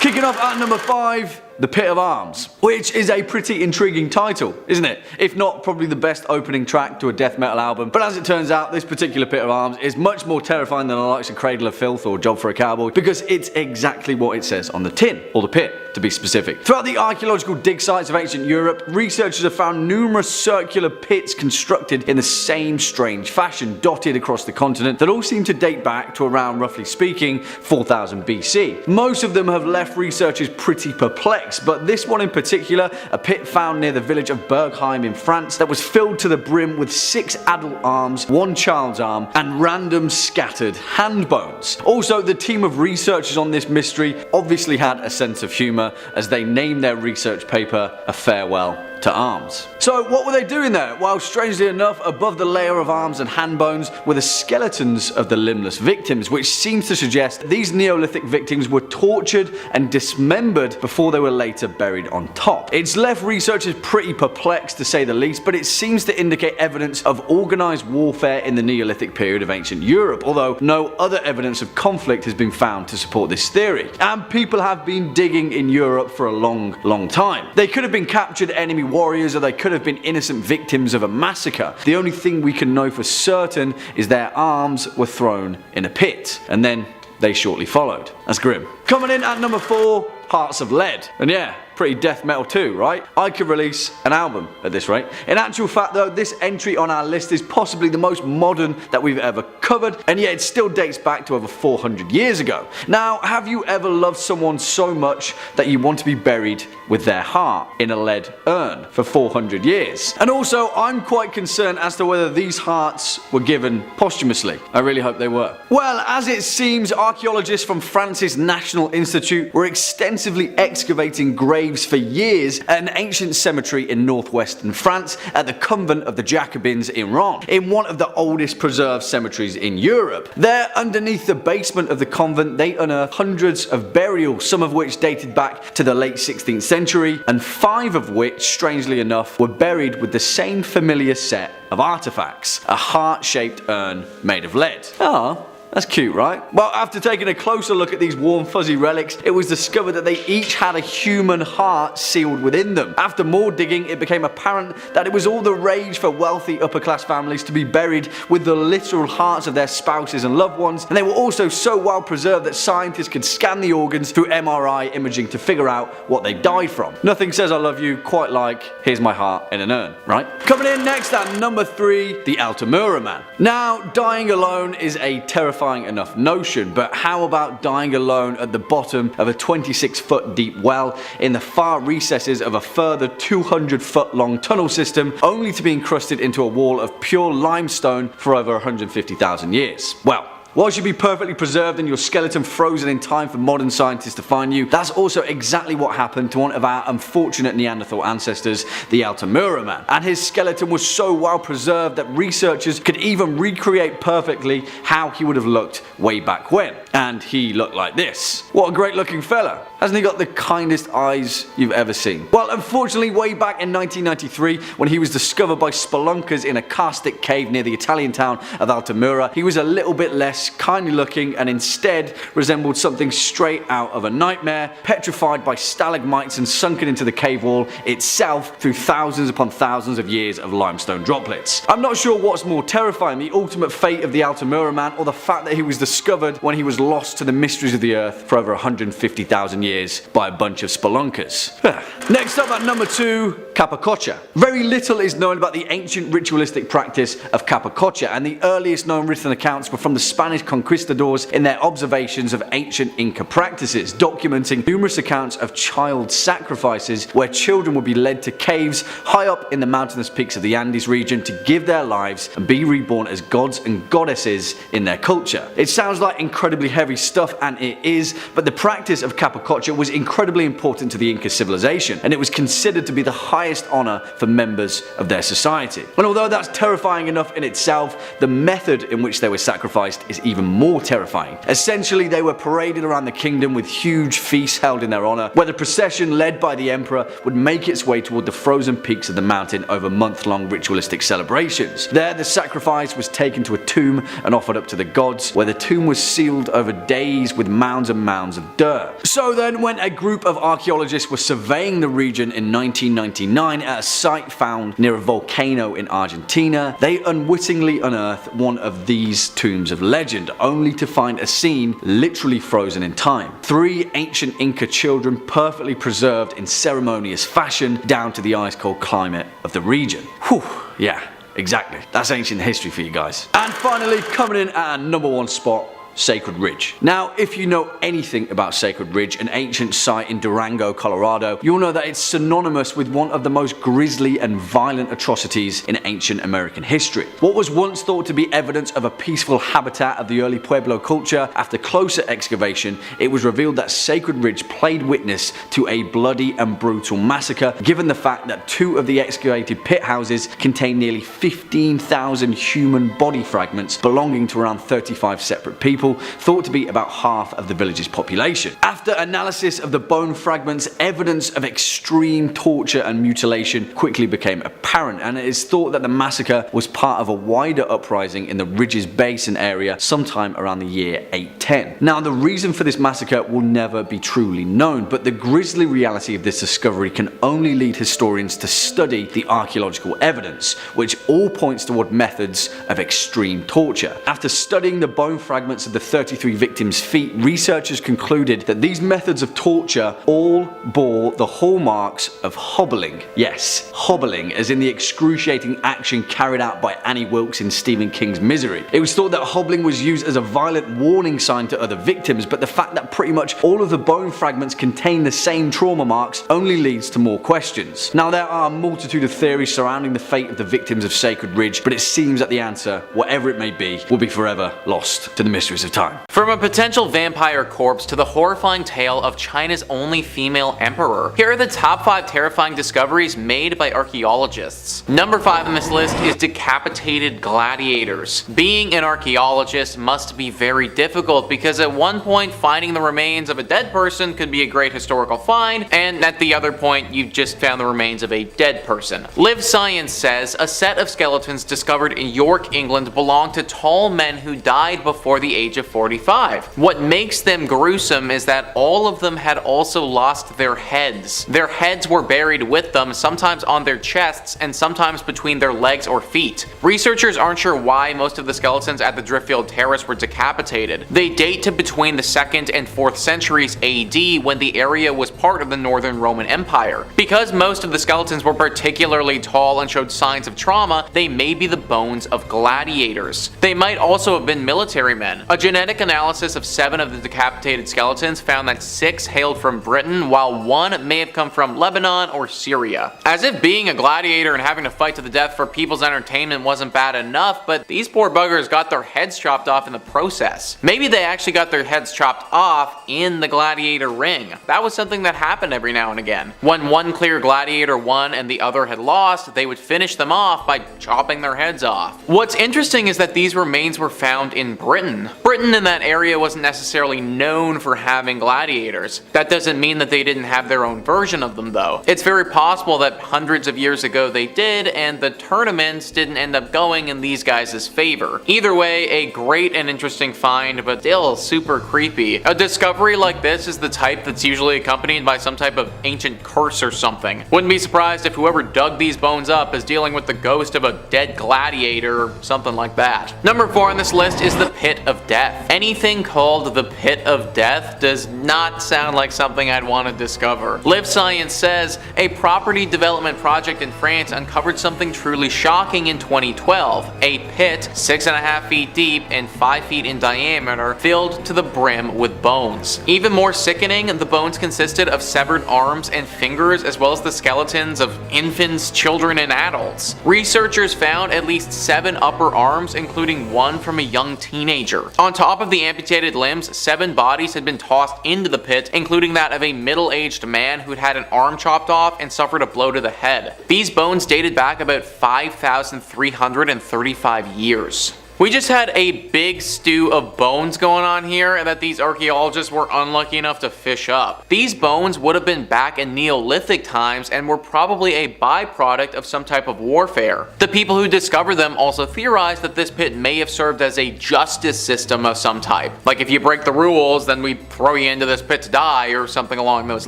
Kicking off at number 5, The Pit of Arms, which is a pretty intriguing title, isn't it? If not probably the best opening track to a death metal album. But as it turns out, this particular Pit of Arms is much more terrifying than the likes of Cradle of Filth or Job for a Cowboy, because it's exactly what it says on the tin, or the pit to be specific. Throughout the archaeological dig sites of ancient Europe, researchers have found numerous circular pits constructed in the same strange fashion, dotted across the continent, that all seem to date back to around, roughly speaking, 4000 BC. Most of them have left researchers pretty perplexed, but this one in particular, a pit found near the village of Bergheim in France that was filled to the brim with 6 adult arms, 1 child's arm, and random scattered hand bones. Also, the team of researchers on this mystery obviously had a sense of humour, as they named their research paper A Farewell to Arms. So what were they doing there? Well, strangely enough, above the layer of arms and hand bones were the skeletons of the limbless victims, which seems to suggest these Neolithic victims were tortured and dismembered before they were later buried on top. It's left researchers pretty perplexed, to say the least, but it seems to indicate evidence of organised warfare in the Neolithic period of ancient Europe, although no other evidence of conflict has been found to support this theory. And people have been digging in Europe for a long time. They could have been captured enemy warriors, or they could have been innocent victims of a massacre. The only thing we can know for certain is their arms were thrown in a pit, and then they shortly followed. That's grim. Coming in at number 4, Hearts of Lead. And yeah, pretty death metal too, right? I could release an album at this rate. In actual fact though, this entry on our list is possibly the most modern that we've ever covered, and yet it still dates back to over 400 years ago. Now, have you ever loved someone so much that you want to be buried with their heart in a lead urn for 400 years? And also, I'm quite concerned as to whether these hearts were given posthumously. I really hope they were. Well, as it seems, archaeologists from France's National Institute were extensively excavating graves for years at an ancient cemetery in northwestern France at the convent of the Jacobins in Rouen, in one of the oldest preserved cemeteries in Europe. There, underneath the basement of the convent, they unearthed hundreds of burials, some of which dated back to the late 16th century, and 5 of which, strangely enough, were buried with the same familiar set of artifacts, a heart-shaped urn made of lead. Ah. That's cute, right? Well, after taking a closer look at these warm fuzzy relics, it was discovered that they each had a human heart sealed within them. After more digging, it became apparent that it was all the rage for wealthy upper class families to be buried with the literal hearts of their spouses and loved ones, and they were also so well preserved that scientists could scan the organs through MRI imaging to figure out what they died from. Nothing says I love you quite like, here's my heart in an urn, right? Coming in next at number 3, the Altamura Man. Now, dying alone is a terrifying enough notion, but how about dying alone at the bottom of a 26-foot deep well in the far recesses of a further 200-foot long tunnel system, only to be encrusted into a wall of pure limestone for over 150,000 years? Well, whilst you'd be perfectly preserved and your skeleton frozen in time for modern scientists to find you, that's also exactly what happened to one of our unfortunate Neanderthal ancestors, the Altamura Man. And his skeleton was so well preserved that researchers could even recreate perfectly how he would have looked way back when. And he looked like this. What a great looking fella. Hasn't he got the kindest eyes you've ever seen? Well, unfortunately, way back in 1993, when he was discovered by spelunkers in a karstic cave near the Italian town of Altamura, he was a little bit less kindly looking and instead resembled something straight out of a nightmare, petrified by stalagmites and sunken into the cave wall itself through thousands upon thousands of years of limestone droplets. I'm not sure what's more terrifying, the ultimate fate of the Altamura Man, or the fact that he was discovered when he was lost to the mysteries of the earth for over 150,000 years by a bunch of spelunkers. Next up at number 2, Capacocha. Very little is known about the ancient ritualistic practice of Capacocha, and the earliest known written accounts were from the Spanish conquistadors in their observations of ancient Inca practices, documenting numerous accounts of child sacrifices where children would be led to caves high up in the mountainous peaks of the Andes region to give their lives and be reborn as gods and goddesses in their culture. It sounds like incredibly heavy stuff, and it is, but the practice of Capacocha was incredibly important to the Inca civilization, and it was considered to be the highest highest honor for members of their society. And although that's terrifying enough in itself, the method in which they were sacrificed is even more terrifying. Essentially, they were paraded around the kingdom with huge feasts held in their honor, where the procession led by the emperor would make its way toward the frozen peaks of the mountain over month-long ritualistic celebrations. There, the sacrifice was taken to a tomb and offered up to the gods, where the tomb was sealed over days with mounds and mounds of dirt. So then, when a group of archaeologists were surveying the region in 1999 at a site found near a volcano in Argentina, they unwittingly unearthed one of these tombs of legend, only to find a scene literally frozen in time. 3 ancient Inca children perfectly preserved in ceremonious fashion down to the ice-cold climate of the region. Whew, yeah, exactly. That's ancient history for you guys. And finally, coming in at our number 1 spot, Sacred Ridge. Now, if you know anything about Sacred Ridge, an ancient site in Durango, Colorado, you'll know that it's synonymous with one of the most grisly and violent atrocities in ancient American history. What was once thought to be evidence of a peaceful habitat of the early Pueblo culture, after closer excavation, it was revealed that Sacred Ridge played witness to a bloody and brutal massacre, given the fact that 2 of the excavated pit houses contain nearly 15,000 human body fragments belonging to around 35 separate people, thought to be about half of the village's population. After analysis of the bone fragments, evidence of extreme torture and mutilation quickly became apparent, and it is thought that the massacre was part of a wider uprising in the Ridge's Basin area sometime around the year 810. Now, the reason for this massacre will never be truly known, but the grisly reality of this discovery can only lead historians to study the archaeological evidence, which all points toward methods of extreme torture. After studying the bone fragments of the 33 victims' feet, researchers concluded that these methods of torture all bore the hallmarks of hobbling. Yes, hobbling, as in the excruciating action carried out by Annie Wilkes in Stephen King's Misery. It was thought that hobbling was used as a violent warning sign to other victims, but the fact that pretty much all of the bone fragments contain the same trauma marks only leads to more questions. Now, there are a multitude of theories surrounding the fate of the victims of Sacred Ridge, but it seems that the answer, whatever it may be, will be forever lost to the mysteries of time. From a potential vampire corpse to the horrifying tale of China's only female emperor, here are the top 5 terrifying discoveries made by archaeologists. Number 5 on this list is decapitated gladiators. Being an archaeologist must be very difficult, because at one point finding the remains of a dead person could be a great historical find, and at the other point you've just found the remains of a dead person. Live Science says a set of skeletons discovered in York, England belonged to tall men who died before the age of 45. What makes them gruesome is that all of them had also lost their heads. Their heads were buried with them, sometimes on their chests and sometimes between their legs or feet. Researchers aren't sure why most of the skeletons at the Driftfield Terrace were decapitated. They date to between the 2nd and 4th centuries AD, when the area was part of the Northern Roman Empire. Because most of the skeletons were particularly tall and showed signs of trauma, they may be the bones of gladiators. They might also have been military men. A genetic analysis of 7 of the decapitated skeletons found that 6 hailed from Britain, while 1 may have come from Lebanon or Syria. As if being a gladiator and having to fight to the death for people's entertainment wasn't bad enough, but these poor buggers got their heads chopped off in the process. Maybe they actually got their heads chopped off in the gladiator ring. That was something that happened every now and again. When one clear gladiator won and the other had lost, they would finish them off by chopping their heads off. What's interesting is that these remains were found in Britain. Britain in that area wasn't necessarily known for having gladiators. That doesn't mean that they didn't have their own version of them though. It's very possible that hundreds of years ago they did, and the tournaments didn't end up going in these guys' favor. Either way, a great and interesting find, but still super creepy. A discovery like this is the type that's usually accompanied by some type of ancient curse or something. Wouldn't be surprised if whoever dug these bones up is dealing with the ghost of a dead gladiator or something like that. Number 4 on this list is the Pit of Death. Anything called the Pit of Death does not sound like something I'd want to discover. Live Science says a property development project in France uncovered something truly shocking in 2012. A pit 6.5 feet deep and 5 feet in diameter, filled to the brim with bones. Even more sickening, the bones consisted of severed arms and fingers, as well as the skeletons of infants, children, and adults. Researchers found at least 7 upper arms, including one from a young teenager. On top of the amputated limbs, 7 bodies had been tossed into the pit, including that of a middle-aged man who'd had an arm chopped off and suffered a blow to the head. These bones dated back about 5,335 years. We just had a big stew of bones going on here that these archaeologists were unlucky enough to fish up. These bones would have been back in Neolithic times and were probably a byproduct of some type of warfare. The people who discovered them also theorized that this pit may have served as a justice system of some type. Like if you break the rules, then we throw you into this pit to die or something along those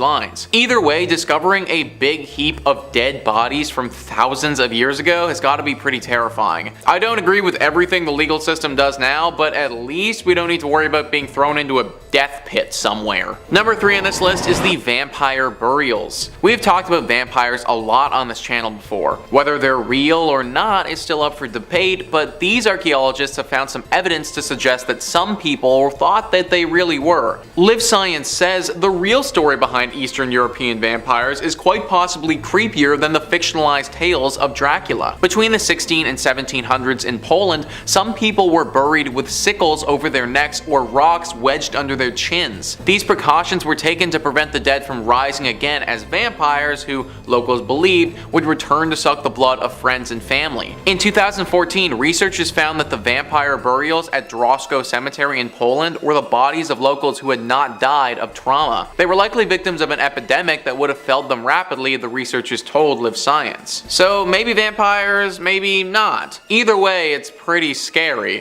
lines. Either way, discovering a big heap of dead bodies from thousands of years ago has got to be pretty terrifying. I don't agree with everything the legal system does now, but at least we don't need to worry about being thrown into a death pit somewhere. Number 3 on this list is the vampire burials. We've talked about vampires a lot on this channel before. Whether they're real or not is still up for debate, but these archaeologists have found some evidence to suggest that some people thought that they really were. Live Science says the real story behind Eastern European vampires is quite possibly creepier than the fictionalized tales of Dracula. Between the 16 and 1700s in Poland, some people were buried with sickles over their necks or rocks wedged under their chins. These precautions were taken to prevent the dead from rising again as vampires who locals believed would return to suck the blood of friends and family. In 2014, researchers found that the vampire burials at Dwarka Cemetery in Poland were the bodies of locals who had not died of trauma. They were likely victims of an epidemic that would have felled them rapidly, the researchers told Live Science. So maybe vampires, maybe not. Either way, it's pretty scary.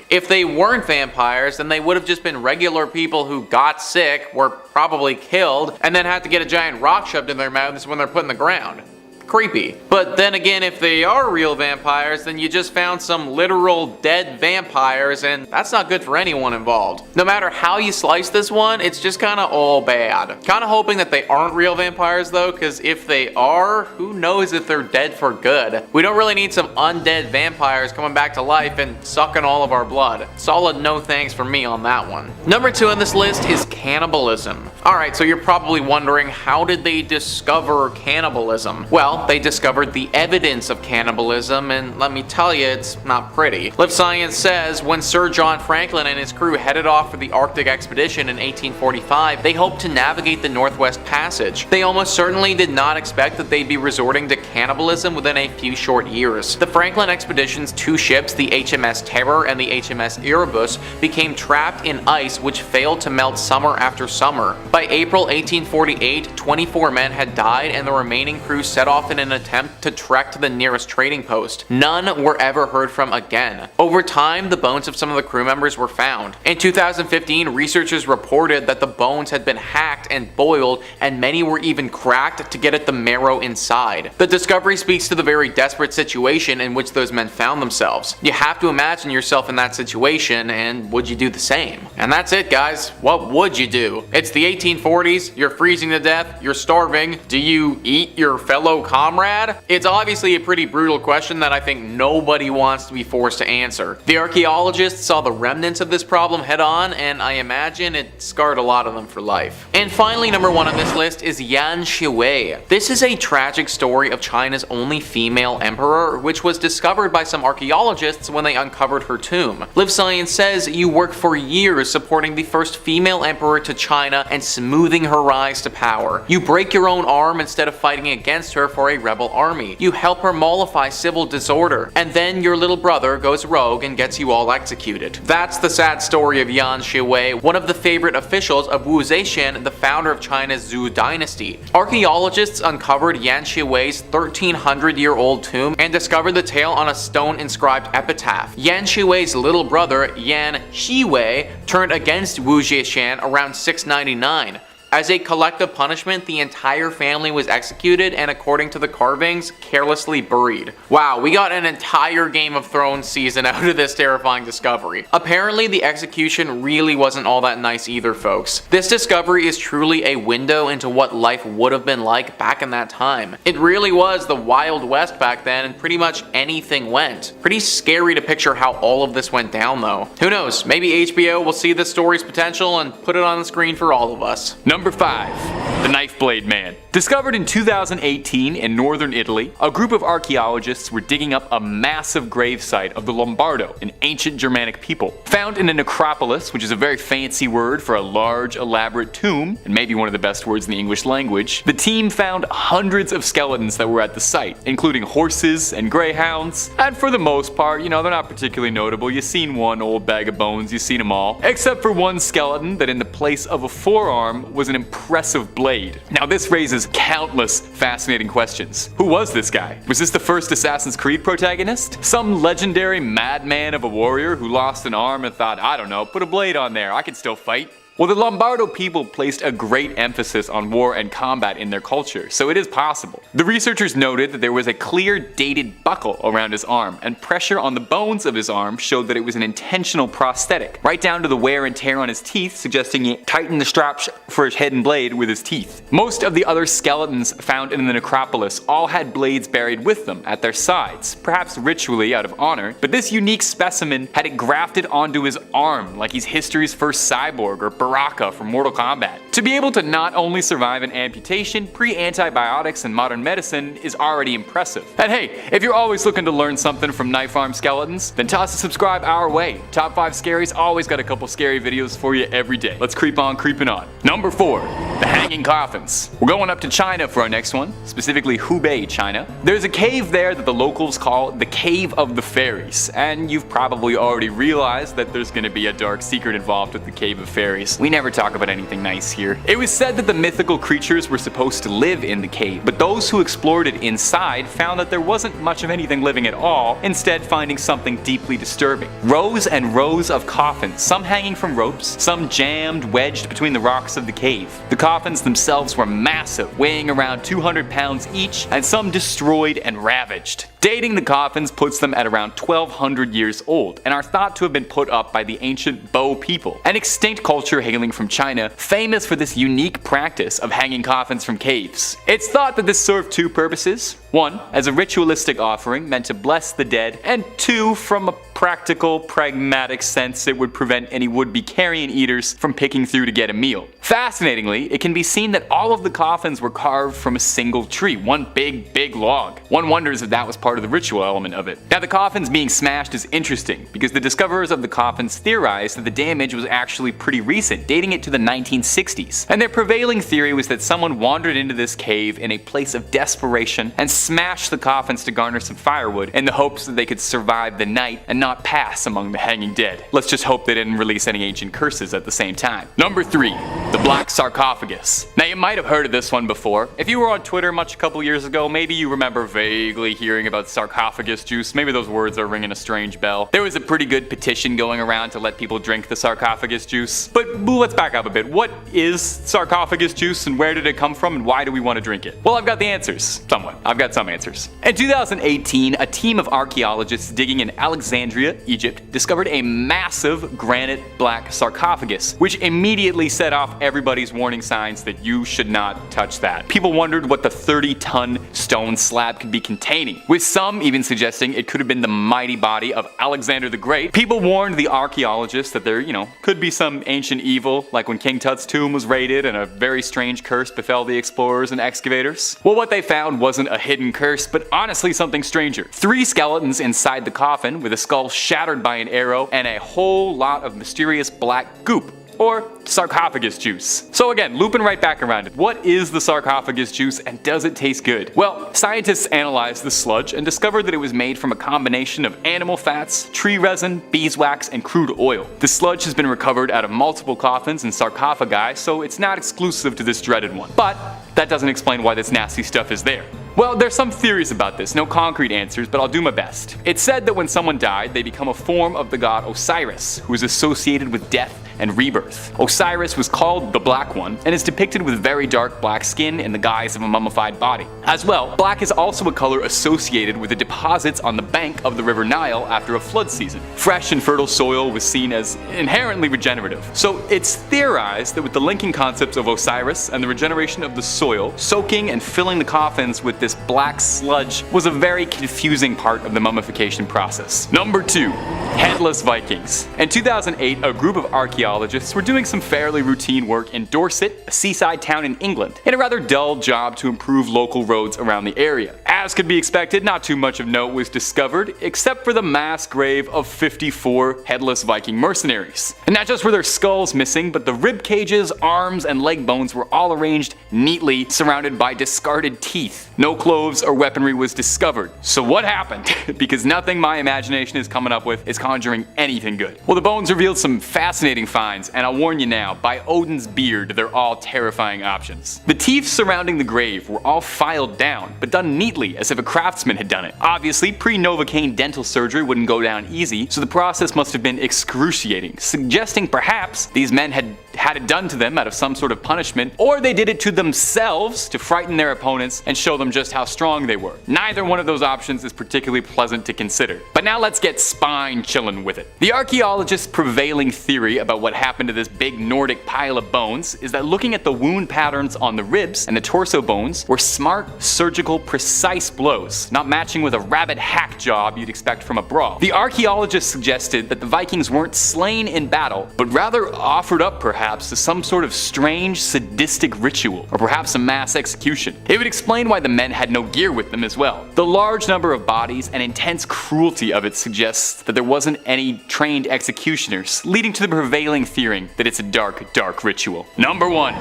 If they weren't vampires, then they would have just been regular people who got sick, were probably killed, and then had to get a giant rock shoved in their mouths when they're put in the ground. Creepy. But then again, if they are real vampires, then you just found some literal dead vampires, and that's not good for anyone involved. No matter how you slice this one, it's just kinda all bad. Kinda hoping that they aren't real vampires though, because if they are, who knows if they're dead for good. We don't really need some undead vampires coming back to life and sucking all of our blood. Solid no thanks for me on that one. Number 2 on this list is cannibalism. Alright, so you're probably wondering, how did they discover cannibalism? Well, they discovered the evidence of cannibalism, and let me tell you, it's not pretty. Live Science says when Sir John Franklin and his crew headed off for the Arctic expedition in 1845, they hoped to navigate the Northwest Passage. They almost certainly did not expect that they'd be resorting to cannibalism within a few short years. The Franklin expedition's 2 ships, the HMS Terror and the HMS Erebus, became trapped in ice which failed to melt summer after summer. By April 1848, 24 men had died, and the remaining crew set off in an attempt to trek to the nearest trading post. None were ever heard from again. Over time, the bones of some of the crew members were found. In 2015, researchers reported that the bones had been hacked and boiled, and many were even cracked to get at the marrow inside. The discovery speaks to the very desperate situation in which those men found themselves. You have to imagine yourself in that situation, and would you do the same? And that's it, guys. What would you do? It's the 1840s, you're freezing to death, you're starving. Do you eat your fellow comrade? It's obviously a pretty brutal question that I think nobody wants to be forced to answer. The archaeologists saw the remnants of this problem head on, and I imagine it scarred a lot of them for life. And finally, number 1 on this list is Yan Shiwei. This is a tragic story of China's only female emperor, which was discovered by some archaeologists when they uncovered her tomb. Live Science says you work for years supporting the first female emperor to China and smoothing her rise to power. You break your own arm instead of fighting against her for a rebel army. You help her mollify civil disorder, and then your little brother goes rogue and gets you all executed. That's the sad story of Yan Shiwei, one of the favorite officials of Zetian, the founder of China's Zhou dynasty. Archaeologists uncovered Yan Shiwei's 1300-year-old tomb and discovered the tale on a stone-inscribed epitaph. Yan Shiwei's little brother, Yan Shiwei, turned against Zetian around 699. As a collective punishment, the entire family was executed and, according to the carvings, carelessly buried. Wow, we got an entire Game of Thrones season out of this terrifying discovery. Apparently, the execution really wasn't all that nice either, folks. This discovery is truly a window into what life would have been like back in that time. It really was the Wild West back then, and pretty much anything went. Pretty scary to picture how all of this went down, though. Who knows, maybe HBO will see this story's potential and put it on the screen for all of us. Number Number 5. The Knife Blade Man. Discovered in 2018 in northern Italy, a group of archaeologists were digging up a massive grave site of the Lombardo, an ancient Germanic people. Found in a necropolis, which is a very fancy word for a large, elaborate tomb, and maybe one of the best words in the English language, the team found hundreds of skeletons that were at the site, including horses and greyhounds, and for the most part, they're not particularly notable. You've seen one old bag of bones, you've seen them all, except for one skeleton that in the place of a forearm was an impressive blade. Now this raises countless fascinating questions. Who was this guy? Was this the first Assassin's Creed protagonist? Some legendary madman of a warrior who lost an arm and thought, I don't know, put a blade on there, I can still fight? Well, the Lombardo people placed a great emphasis on war and combat in their culture, so it is possible. The researchers noted that there was a clear dated buckle around his arm, and pressure on the bones of his arm showed that it was an intentional prosthetic, right down to the wear and tear on his teeth, suggesting he tightened the straps for his hidden blade with his teeth. Most of the other skeletons found in the necropolis all had blades buried with them at their sides, perhaps ritually out of honor, but this unique specimen had it grafted onto his arm like he's history's first cyborg or Dwarka from Mortal Kombat. To be able to not only survive an amputation, pre-antibiotics and modern medicine is already impressive. And hey, if you're always looking to learn something from knife arm skeletons, then toss a subscribe our way. Top 5 Scaries always got a couple scary videos for you every day. Let's creep on creeping on. Number 4. The Hanging Coffins. We're going up to China for our next one, specifically Hubei, China. There's a cave there that the locals call the Cave of the Fairies, and you've probably already realized that there's gonna be a dark secret involved with the Cave of Fairies. We never talk about anything nice here. It was said that the mythical creatures were supposed to live in the cave, but those who explored it inside found that there wasn't much of anything living at all, instead finding something deeply disturbing. Rows and rows of coffins, some hanging from ropes, some jammed, wedged between the rocks of the cave. The coffins themselves were massive, weighing around 200 pounds each, and some destroyed and ravaged. Dating the coffins puts them at around 1200 years old, and are thought to have been put up by the ancient Bo people, an extinct culture hailing from China, famous for this unique practice of hanging coffins from caves. It's thought that this served 2 purposes. 1, as a ritualistic offering meant to bless the dead, and 2, from a practical, pragmatic sense, it would prevent any would-be carrion eaters from picking through to get a meal. Fascinatingly, it can be seen that all of the coffins were carved from a single tree, one big log. One wonders if that was part of the ritual element of it. Now the coffins being smashed is interesting, because the discoverers of the coffins theorized that the damage was actually pretty recent, dating it to the 1960s. And their prevailing theory was that someone wandered into this cave in a place of desperation and smashed the coffins to garner some firewood in the hopes that they could survive the night and not pass among the hanging dead. Let's just hope they didn't release any ancient curses at the same time. Number 3. The Black Sarcophagus. Now you might have heard of this one before. If you were on Twitter much a couple years ago, maybe you remember vaguely hearing about sarcophagus juice. Maybe those words are ringing a strange bell. There was a pretty good petition going around to let people drink the sarcophagus juice. But let's back up a bit. What is sarcophagus juice and where did it come from and why do we want to drink it? Well, I've got the answers. Somewhat. I've got some answers. In 2018, a team of archaeologists digging in Alexandria, Egypt, discovered a massive granite black sarcophagus, which immediately set off everybody's warning signs that you should not touch that. People wondered what the 30-ton stone slab could be containing, with some even suggesting it could have been the mighty body of Alexander the Great. People warned the archaeologists that there, could be some ancient evil, like when King Tut's tomb was raided and a very strange curse befell the explorers and excavators. Well, what they found wasn't a hidden curse, but honestly something stranger. 3 skeletons inside the coffin with a skull shattered by an arrow and a whole lot of mysterious black goop, or sarcophagus juice. So again, looping right back around it. What is the sarcophagus juice and does it taste good? Well, scientists analyzed the sludge and discovered that it was made from a combination of animal fats, tree resin, beeswax, and crude oil. The sludge has been recovered out of multiple coffins and sarcophagi, so it's not exclusive to this dreaded one. But that doesn't explain why this nasty stuff is there. Well, there's some theories about this, no concrete answers, but I'll do my best. It's said that when someone died, they become a form of the god Osiris, who is associated with death and rebirth. Osiris was called the Black One, and is depicted with very dark black skin in the guise of a mummified body. As well, black is also a color associated with the deposits on the bank of the River Nile after a flood season. Fresh and fertile soil was seen as inherently regenerative. So it's theorized that with the linking concepts of Osiris and the regeneration of the soil, soaking and filling the coffins with this black sludge was a very confusing part of the mummification process. Number 2. Headless Vikings. In 2008, a group of archaeologists archaeologists were doing some fairly routine work in Dorset, a seaside town in England, in a rather dull job to improve local roads around the area. As could be expected, not too much of note was discovered, except for the mass grave of 54 headless Viking mercenaries. And not just were their skulls missing, but the rib cages, arms, and leg bones were all arranged neatly, surrounded by discarded teeth. No clothes or weaponry was discovered. So what happened? Because nothing my imagination is coming up with is conjuring anything good. Well, the bones revealed some fascinating finds, and I'll warn you now, by Odin's beard, they're all terrifying options. The teeth surrounding the grave were all filed down, but done neatly as if a craftsman had done it. Obviously, pre-Novocaine dental surgery wouldn't go down easy, so the process must have been excruciating, suggesting perhaps these men had it done to them out of some sort of punishment, or they did it to themselves to frighten their opponents and show them just how strong they were. Neither one of those options is particularly pleasant to consider. But now let's get spine chillin' with it. The archaeologists' prevailing theory about what happened to this big Nordic pile of bones is that looking at the wound patterns on the ribs and the torso bones were smart, surgical, precise blows, not matching with a rabid hack job you'd expect from a brawl. The archaeologists suggested that the Vikings weren't slain in battle, but rather offered up perhaps to some sort of strange, sadistic ritual, or perhaps a mass execution. It would explain why the men had no gear with them as well. The large number of bodies and intense cruelty of it suggests that there wasn't any trained executioners, leading to the prevailing theory that it's a dark, dark ritual. Number 1.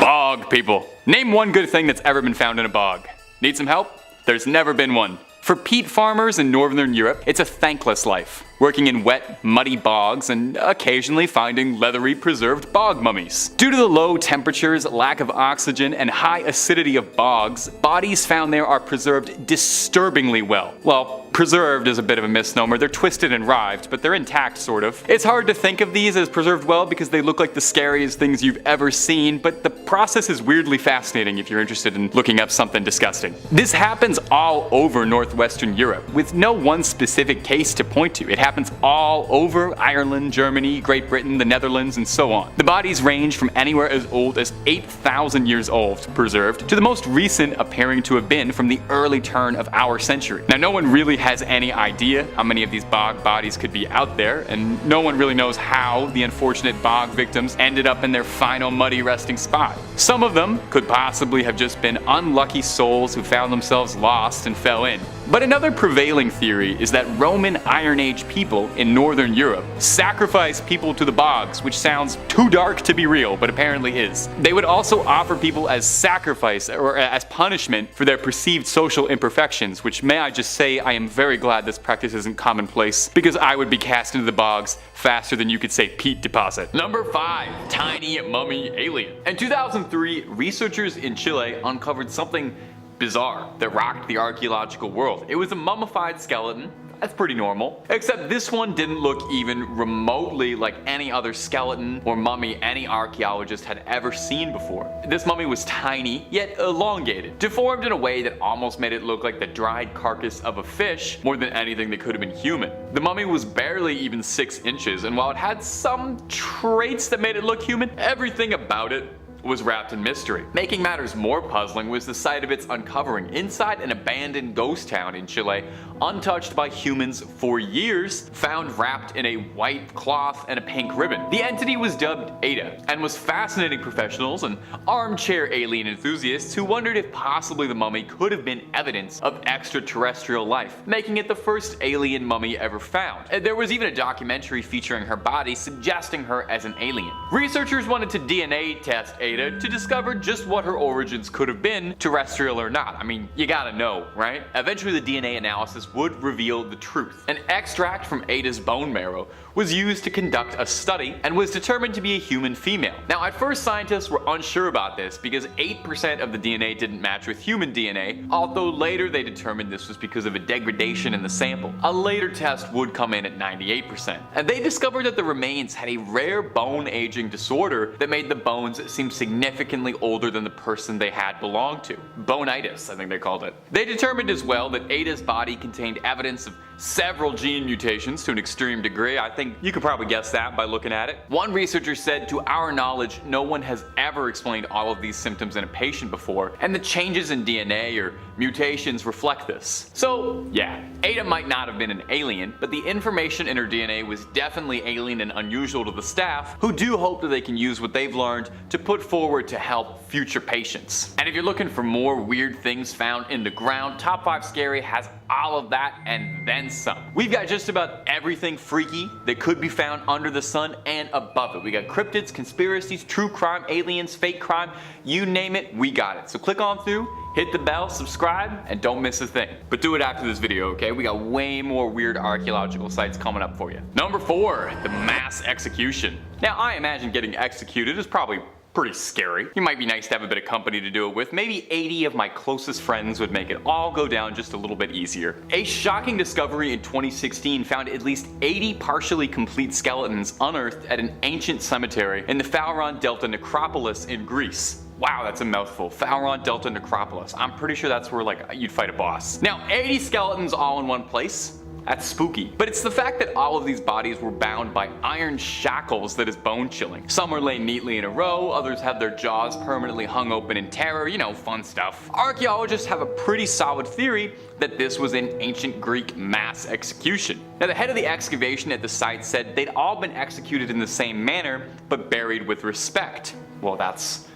Bog people. Name one good thing that's ever been found in a bog. Need some help? There's never been one. For peat farmers in northern Europe, it's a thankless life, working in wet, muddy bogs and occasionally finding leathery preserved bog mummies. Due to the low temperatures, lack of oxygen, and high acidity of bogs, bodies found there are preserved disturbingly well. Well, preserved is a bit of a misnomer. They're twisted and rived, but they're intact sort of. It's hard to think of these as preserved well because they look like the scariest things you've ever seen, but the process is weirdly fascinating if you're interested in looking up something disgusting. This happens all over northwestern Europe, with no one specific case to point to. It happens all over Ireland, Germany, Great Britain, the Netherlands, and so on. The bodies range from anywhere as old as 8,000 years old preserved to the most recent appearing to have been from the early turn of our century. Now, no one really has any idea how many of these bog bodies could be out there, and no one really knows how the unfortunate bog victims ended up in their final muddy resting spot. Some of them could possibly have just been unlucky souls who found themselves lost and fell in. But another prevailing theory is that Roman Iron Age people in northern Europe sacrificed people to the bogs, which sounds too dark to be real, but apparently is. They would also offer people as sacrifice or as punishment for their perceived social imperfections, which, may I just say, I am very glad this practice isn't commonplace, because I would be cast into the bogs faster than you could say peat deposit. Number 5. Tiny mummy alien. In 2003, researchers in Chile uncovered something bizarre that rocked the archaeological world. It was a mummified skeleton. That's pretty normal. Except this one didn't look even remotely like any other skeleton or mummy any archaeologist had ever seen before. This mummy was tiny, yet elongated, deformed in a way that almost made it look like the dried carcass of a fish more than anything that could have been human. The mummy was barely even 6 inches, and while it had some traits that made it look human, everything about it was wrapped in mystery. Making matters more puzzling was the sight of its uncovering inside an abandoned ghost town in Chile, untouched by humans for years, found wrapped in a white cloth and a pink ribbon. The entity was dubbed Ada, and was fascinating professionals and armchair alien enthusiasts who wondered if possibly the mummy could have been evidence of extraterrestrial life, making it the first alien mummy ever found. And there was even a documentary featuring her body suggesting her as an alien. Researchers wanted to DNA test Ada to discover just what her origins could have been, terrestrial or not. I mean, you gotta know, right? Eventually the DNA analysis would reveal the truth. An extract from Ada's bone marrow was used to conduct a study and was determined to be a human female. Now, at first scientists were unsure about this because 8% of the DNA didn't match with human DNA, although later they determined this was because of a degradation in the sample. A later test would come in at 98%. And they discovered that the remains had a rare bone aging disorder that made the bones seem significantly older than the person they had belonged to. Bonitis, I think they called it. They determined as well that Ada's body contained evidence of several gene mutations to an extreme degree. I think think you could probably guess that by looking at it. One researcher said, to our knowledge, no one has ever explained all of these symptoms in a patient before, and the changes in DNA or mutations reflect this. So yeah, Ada might not have been an alien, but the information in her DNA was definitely alien and unusual to the staff, who do hope that they can use what they've learned to put forward to help future patients. And if you're looking for more weird things found in the ground, Top 5 Scary has all of that and then some. We've got just about everything freaky that could be found under the sun and above it. We got cryptids, conspiracies, true crime, aliens, fake crime, you name it, we got it. So click on through, hit the bell, subscribe, and don't miss a thing. But do it after this video, okay? We got way more weird archaeological sites coming up for you. Number 4, the mass execution. Now I imagine getting executed is probably pretty scary. It might be nice to have a bit of company to do it with. Maybe 80 of my closest friends would make it all go down just a little bit easier. A shocking discovery in 2016 found at least 80 partially complete skeletons unearthed at an ancient cemetery in the Phaleron Delta necropolis in Greece. Wow, that's a mouthful. Phaleron Delta necropolis. I'm pretty sure that's where like you'd fight a boss. Now, 80 skeletons all in one place? That's spooky. But it's the fact that all of these bodies were bound by iron shackles that is bone chilling. Some are laid neatly in a row, others have their jaws permanently hung open in terror, you know, fun stuff. Archaeologists have a pretty solid theory that this was an ancient Greek mass execution. Now the head of the excavation at the site said they'd all been executed in the same manner, but buried with respect. Well, that's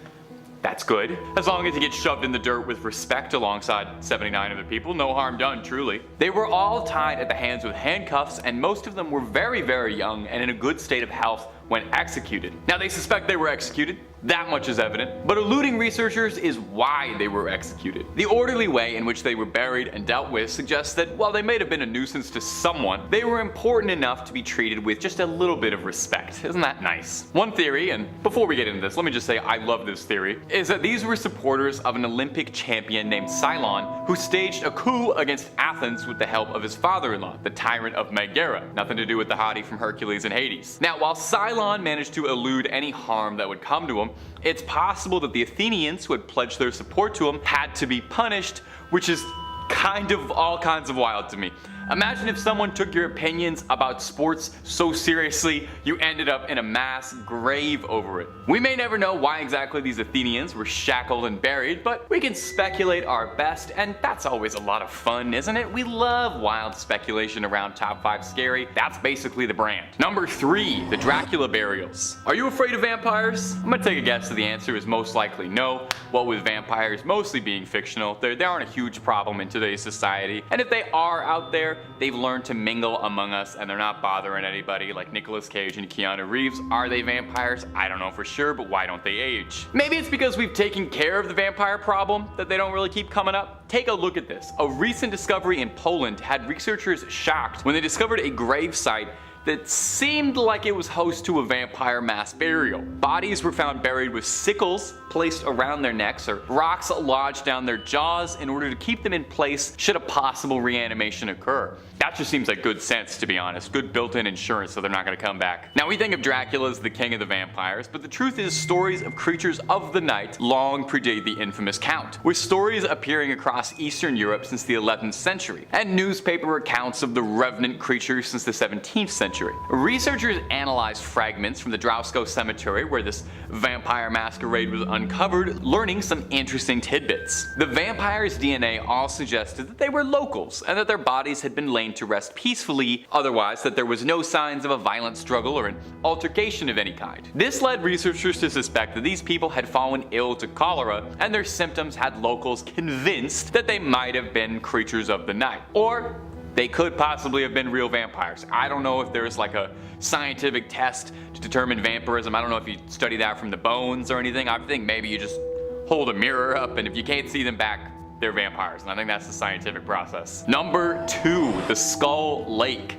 good. As long as you get shoved in the dirt with respect alongside 79 other people, no harm done, truly. They were all tied at the hands with handcuffs, and most of them were very, very young and in a good state of health when executed. Now they suspect they were executed, that much is evident, but eluding researchers is why they were executed. The orderly way in which they were buried and dealt with suggests that while they may have been a nuisance to someone, they were important enough to be treated with just a little bit of respect. Isn't that nice? One theory, and before we get into this, let me just say I love this theory, is that these were supporters of an Olympic champion named Cylon, who staged a coup against Athens with the help of his father-in-law, the tyrant of Megara. Nothing to do with the hottie from Hercules and Hades. Now, while Cylon managed to elude any harm that would come to him, it's possible that the Athenians, who had pledged their support to him, had to be punished, which is kind of all kinds of wild to me. Imagine if someone took your opinions about sports so seriously you ended up in a mass grave over it. We may never know why exactly these Athenians were shackled and buried, but we can speculate our best, and that's always a lot of fun, isn't it? We love wild speculation around Top 5 Scary. That's basically the brand. Number 3, the Dracula Burials. Are you afraid of vampires? I'm gonna take a guess that the answer is most likely no. What with vampires mostly being fictional, they aren't a huge problem in today's society, and if they are out there, they've learned to mingle among us and they're not bothering anybody like Nicolas Cage and Keanu Reeves. Are they vampires? I don't know for sure, but why don't they age? Maybe it's because we've taken care of the vampire problem that they don't really keep coming up. Take a look at this. A recent discovery in Poland had researchers shocked when they discovered a grave site that seemed like it was host to a vampire mass burial. Bodies were found buried with sickles placed around their necks or rocks lodged down their jaws in order to keep them in place should a possible reanimation occur. That just seems like good sense, to be honest. Good built-in insurance so they're not gonna come back. Now we think of Dracula as the king of the vampires, but the truth is stories of creatures of the night long predate the infamous Count, with stories appearing across Eastern Europe since the 11th century, and newspaper accounts of the revenant creatures since the 17th century. Researchers analyzed fragments from the Dwarka cemetery where this vampire masquerade was uncovered, learning some interesting tidbits. The vampires' DNA all suggested that they were locals and that their bodies had been laid to rest peacefully, otherwise that there was no signs of a violent struggle or an altercation of any kind. This led researchers to suspect that these people had fallen ill to cholera, and their symptoms had locals convinced that they might have been creatures of the night. Or they could possibly have been real vampires. I don't know if there's like a scientific test to determine vampirism. I don't know if you study that from the bones or anything. I think maybe you just hold a mirror up and if you can't see them back, they're vampires. And I think that's the scientific process. Number 2, the Skull Lake.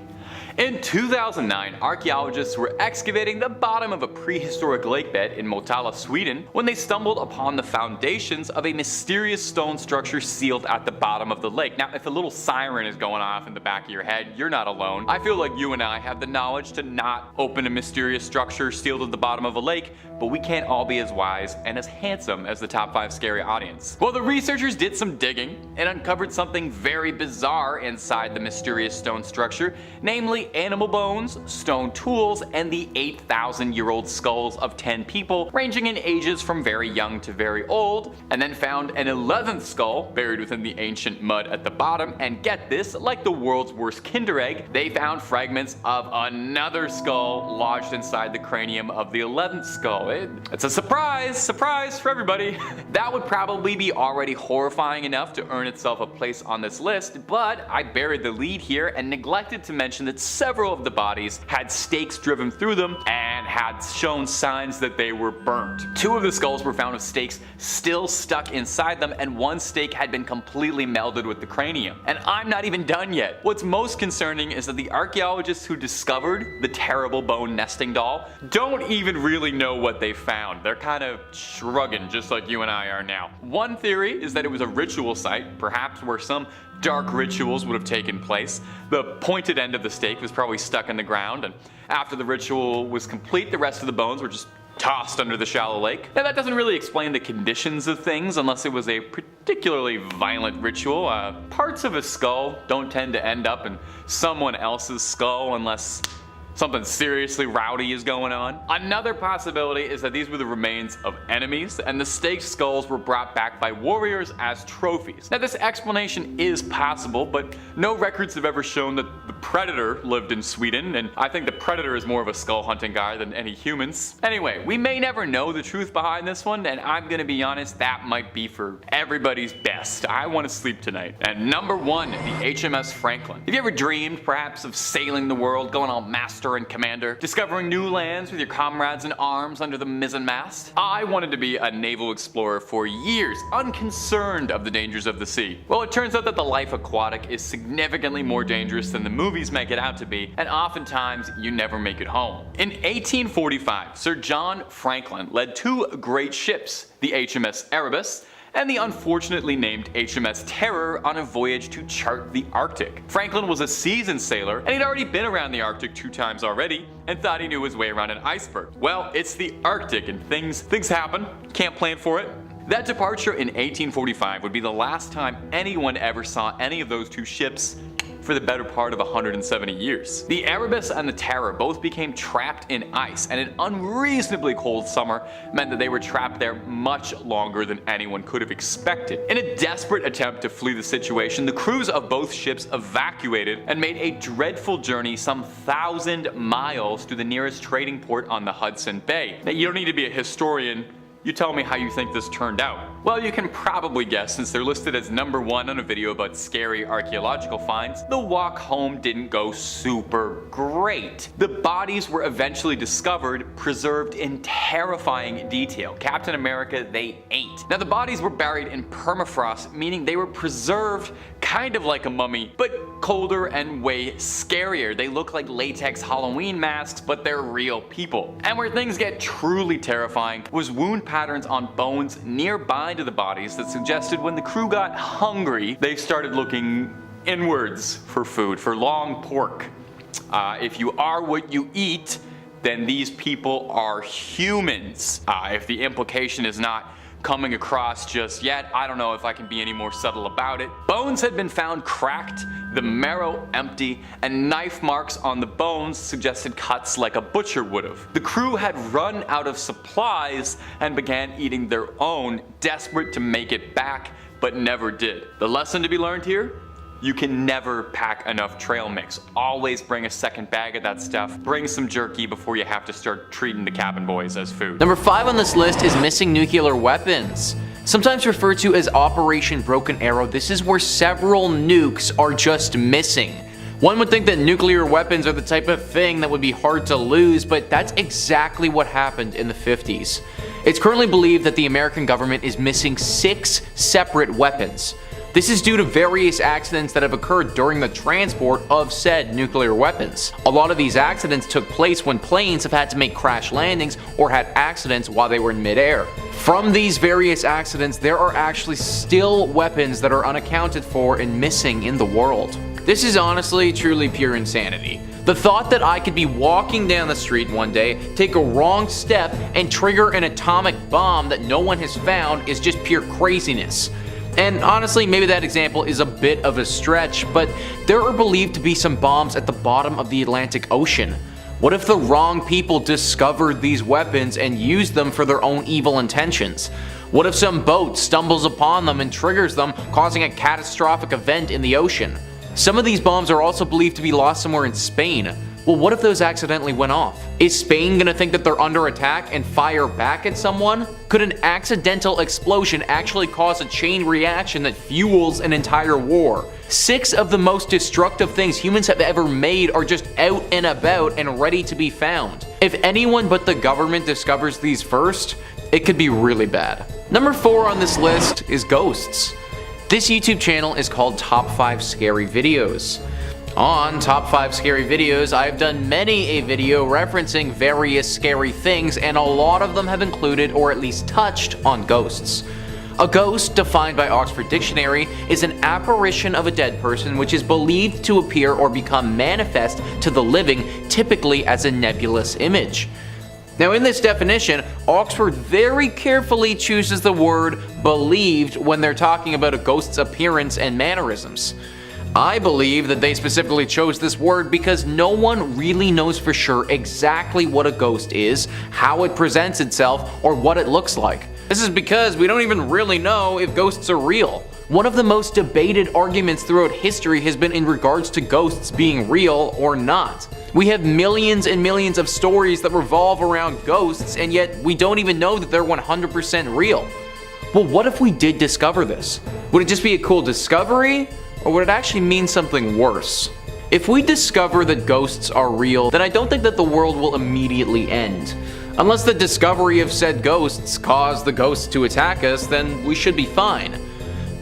In 2009, archaeologists were excavating the bottom of a prehistoric lakebed in Motala, Sweden, when they stumbled upon the foundations of a mysterious stone structure sealed at the bottom of the lake. Now, if a little siren is going off in the back of your head, you're not alone. I feel like you and I have the knowledge to not open a mysterious structure sealed at the bottom of a lake, but we can't all be as wise and as handsome as the Top 5 Scary audience. Well, the researchers did some digging and uncovered something very bizarre inside the mysterious stone structure, namely primarily animal bones, stone tools, and the 8,000-year-old skulls of 10 people, ranging in ages from very young to very old, and then found an 11th skull buried within the ancient mud at the bottom, and get this, like the world's worst Kinder Egg, they found fragments of another skull lodged inside the cranium of the 11th skull. It's a surprise for everybody. That would probably be already horrifying enough to earn itself a place on this list, but I buried the lead here and neglected to mention that several of the bodies had stakes driven through them and had shown signs that they were burnt. 2 of the skulls were found with stakes still stuck inside them, and 1 stake had been completely melded with the cranium. And I'm not even done yet. What's most concerning is that the archaeologists who discovered the terrible bone nesting doll don't even really know what they found. They're kind of shrugging just like you and I are now. One theory is that it was a ritual site, perhaps where some dark rituals would have taken place. The pointed end of the stake was probably stuck in the ground, and after the ritual was complete, the rest of the bones were just tossed under the shallow lake. Now that doesn't really explain the conditions of things unless it was a particularly violent ritual. Parts of a skull don't tend to end up in someone else's skull unless something seriously rowdy is going on. Another possibility is that these were the remains of enemies, and the staked skulls were brought back by warriors as trophies. Now this explanation is possible, but no records have ever shown that the Predator lived in Sweden, and I think the Predator is more of a skull hunting guy than any humans. Anyway, we may never know the truth behind this one, and I'm gonna be honest, that might be for everybody's best. I want to sleep tonight. And number 1, the HMS Franklin. Have you ever dreamed perhaps of sailing the world, going all master and commander, discovering new lands with your comrades in arms under the mizzenmast? I wanted to be a naval explorer for years, unconcerned of the dangers of the sea. Well, it turns out that the life aquatic is significantly more dangerous than the movies make it out to be, and oftentimes you never make it home. In 1845, Sir John Franklin led 2 great ships, the HMS Erebus and the unfortunately named HMS Terror, on a voyage to chart the Arctic. Franklin was a seasoned sailor, and he'd already been around the Arctic 2 times already, and thought he knew his way around an iceberg. Well, it's the Arctic, and things happen. Can't plan for it. That departure in 1845 would be the last time anyone ever saw any of those 2 ships for the better part of 170 years. The Erebus and the Terror both became trapped in ice, and an unreasonably cold summer meant that they were trapped there much longer than anyone could have expected. In a desperate attempt to flee the situation, the crews of both ships evacuated and made a dreadful journey some 1,000 miles to the nearest trading port on the Hudson Bay. Now, you don't need to be a historian. You tell me how you think this turned out. Well, you can probably guess, since they're listed as number 1 on a video about scary archaeological finds, the walk home didn't go super great. The bodies were eventually discovered, preserved in terrifying detail. Captain America, they ain't. Now the bodies were buried in permafrost, meaning they were preserved kind of like a mummy, but colder and way scarier. They look like latex Halloween masks, but they're real people. And where things get truly terrifying was wound patterns on bones nearby to the bodies that suggested when the crew got hungry, they started looking inwards for food, for long pork. If you are what you eat, then these people are humans. If the implication is not coming across just yet, I don't know if I can be any more subtle about it. Bones had been found cracked, the marrow empty, and knife marks on the bones suggested cuts like a butcher would have. The crew had run out of supplies and began eating their own, desperate to make it back, but never did. The lesson to be learned here? You can never pack enough trail mix. Always bring a second bag of that stuff. Bring some jerky before you have to start treating the cabin boys as food. Number 5 on this list is missing nuclear weapons. Sometimes referred to as Operation Broken Arrow, this is where several nukes are just missing. One would think that nuclear weapons are the type of thing that would be hard to lose, but that's exactly what happened in the 50s. It's currently believed that the American government is missing 6 separate weapons. This is due to various accidents that have occurred during the transport of said nuclear weapons. A lot of these accidents took place when planes have had to make crash landings or had accidents while they were in midair. From these various accidents, there are actually still weapons that are unaccounted for and missing in the world. This is honestly truly pure insanity. The thought that I could be walking down the street one day, take a wrong step, and trigger an atomic bomb that no one has found is just pure craziness. And honestly, maybe that example is a bit of a stretch, but there are believed to be some bombs at the bottom of the Atlantic Ocean. What if the wrong people discovered these weapons and used them for their own evil intentions? What if some boat stumbles upon them and triggers them, causing a catastrophic event in the ocean? Some of these bombs are also believed to be lost somewhere in Spain. Well, what if those accidentally went off? Is Spain gonna think that they're under attack and fire back at someone? Could an accidental explosion actually cause a chain reaction that fuels an entire war? 6 of the most destructive things humans have ever made are just out and about and ready to be found. If anyone but the government discovers these first, it could be really bad. Number 4 on this list is ghosts. This YouTube channel is called Top 5 Scary Videos. On Top 5 Scary Videos, I've done many a video referencing various scary things, and a lot of them have included or at least touched on ghosts. A ghost, defined by Oxford Dictionary, is an apparition of a dead person which is believed to appear or become manifest to the living, typically as a nebulous image. Now, in this definition, Oxford very carefully chooses the word believed when they're talking about a ghost's appearance and mannerisms. I believe that they specifically chose this word because no one really knows for sure exactly what a ghost is, how it presents itself, or what it looks like. This is because we don't even really know if ghosts are real. One of the most debated arguments throughout history has been in regards to ghosts being real or not. We have millions and millions of stories that revolve around ghosts, and yet we don't even know that they're 100% real. Well, what if we did discover this? Would it just be a cool discovery? Or would it actually mean something worse? If we discover that ghosts are real, then I don't think that the world will immediately end. Unless the discovery of said ghosts caused the ghosts to attack us, then we should be fine.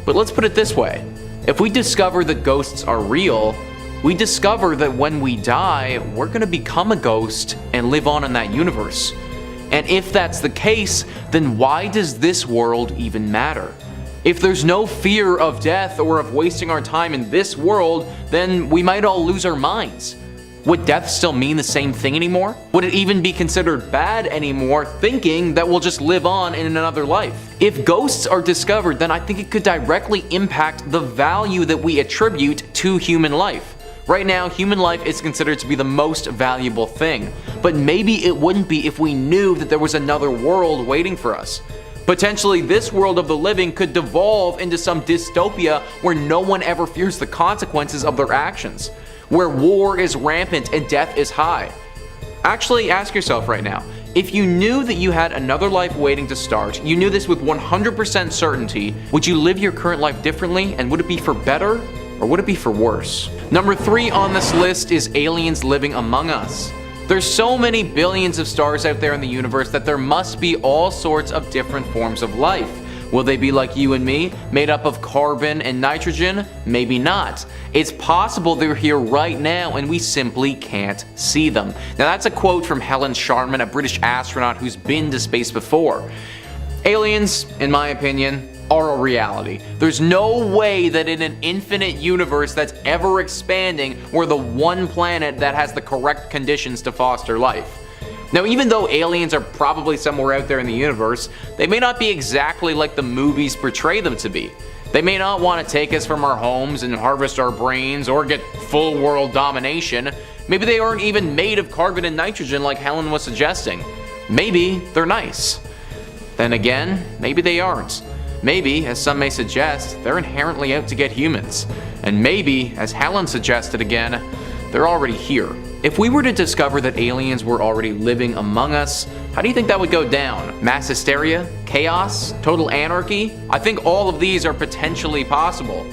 But let's put it this way. If we discover that ghosts are real, we discover that when we die, we're gonna become a ghost and live on in that universe. And if that's the case, then why does this world even matter? If there's no fear of death or of wasting our time in this world, then we might all lose our minds. Would death still mean the same thing anymore? Would it even be considered bad anymore, thinking that we'll just live on in another life? If ghosts are discovered, then I think it could directly impact the value that we attribute to human life. Right now, human life is considered to be the most valuable thing, but maybe it wouldn't be if we knew that there was another world waiting for us. Potentially, this world of the living could devolve into some dystopia where no one ever fears the consequences of their actions, where war is rampant and death is high. Actually, ask yourself right now, if you knew that you had another life waiting to start, you knew this with 100% certainty, would you live your current life differently, and would it be for better or would it be for worse? Number 3 on this list is aliens living among us. There's so many billions of stars out there in the universe that there must be all sorts of different forms of life. Will they be like you and me, made up of carbon and nitrogen? Maybe not. It's possible they're here right now and we simply can't see them. Now that's a quote from Helen Sharman, a British astronaut who's been to space before. Aliens, in my opinion, are a reality. There's no way that in an infinite universe that's ever expanding, we're the one planet that has the correct conditions to foster life. Now, even though aliens are probably somewhere out there in the universe, they may not be exactly like the movies portray them to be. They may not want to take us from our homes and harvest our brains or get full world domination. Maybe they aren't even made of carbon and nitrogen like Helen was suggesting. Maybe they're nice. Then again, maybe they aren't. Maybe, as some may suggest, they're inherently out to get humans. And maybe, as Helen suggested again, they're already here. If we were to discover that aliens were already living among us, how do you think that would go down? Mass hysteria? Chaos? Total anarchy? I think all of these are potentially possible.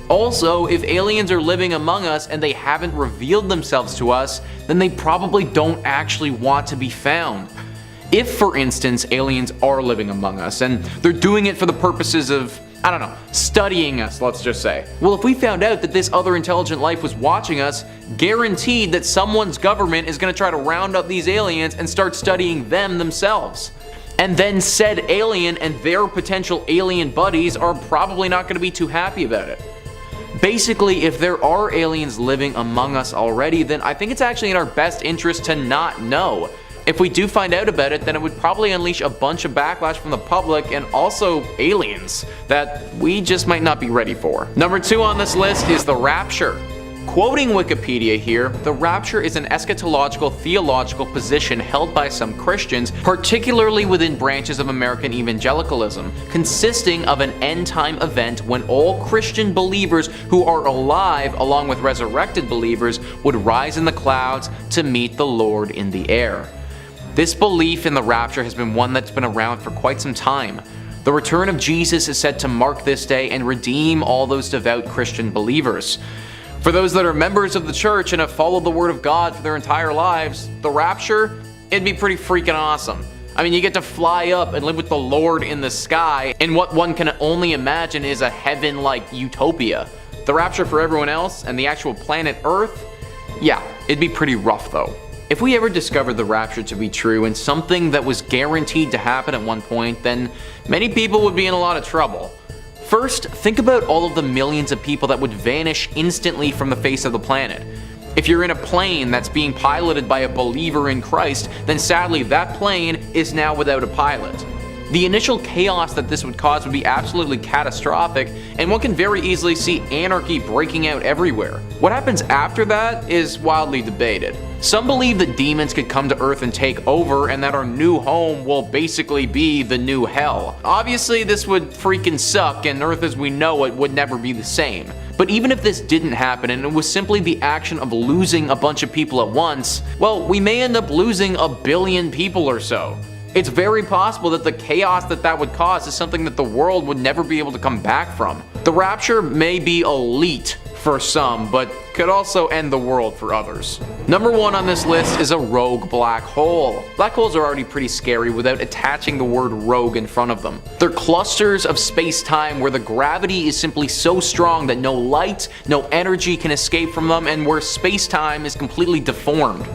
Also, if aliens are living among us and they haven't revealed themselves to us, then they probably don't actually want to be found. If, for instance, aliens are living among us and they're doing it for the purposes of, I don't know, studying us, let's just say. Well, if we found out that this other intelligent life was watching us, guaranteed that someone's government is going to try to round up these aliens and start studying them themselves. And then said alien and their potential alien buddies are probably not going to be too happy about it. Basically, if there are aliens living among us already, then I think it's actually in our best interest to not know. If we do find out about it, then it would probably unleash a bunch of backlash from the public and also aliens that we just might not be ready for. Number 2 on this list is the rapture. Quoting Wikipedia here, the rapture is an eschatological theological position held by some Christians, particularly within branches of American evangelicalism, consisting of an end-time event when all Christian believers who are alive, along with resurrected believers, would rise in the clouds to meet the Lord in the air. This belief in the rapture has been one that's been around for quite some time. The return of Jesus is said to mark this day and redeem all those devout Christian believers. For those that are members of the church and have followed the word of God for their entire lives, the rapture, it'd be pretty freaking awesome. I mean, you get to fly up and live with the Lord in the sky in what one can only imagine is a heaven-like utopia. The rapture for everyone else and the actual planet Earth, yeah, it'd be pretty rough though. If we ever discovered the rapture to be true and something that was guaranteed to happen at one point, then many people would be in a lot of trouble. First, think about all of the millions of people that would vanish instantly from the face of the planet. If you're in a plane that's being piloted by a believer in Christ, then sadly that plane is now without a pilot. The initial chaos that this would cause would be absolutely catastrophic, and one can very easily see anarchy breaking out everywhere. What happens after that is wildly debated. Some believe that demons could come to Earth and take over, and that our new home will basically be the new hell. Obviously, this would freaking suck, and Earth as we know it would never be the same. But even if this didn't happen, and it was simply the action of losing a bunch of people at once, well, we may end up losing a billion people or so. It's very possible that the chaos that would cause is something that the world would never be able to come back from. The rapture may be elite for some, but could also end the world for others. Number 1 on this list is a rogue black hole. Black holes are already pretty scary without attaching the word rogue in front of them. They're clusters of space-time where the gravity is simply so strong that no light, no energy can escape from them, and where space-time is completely deformed.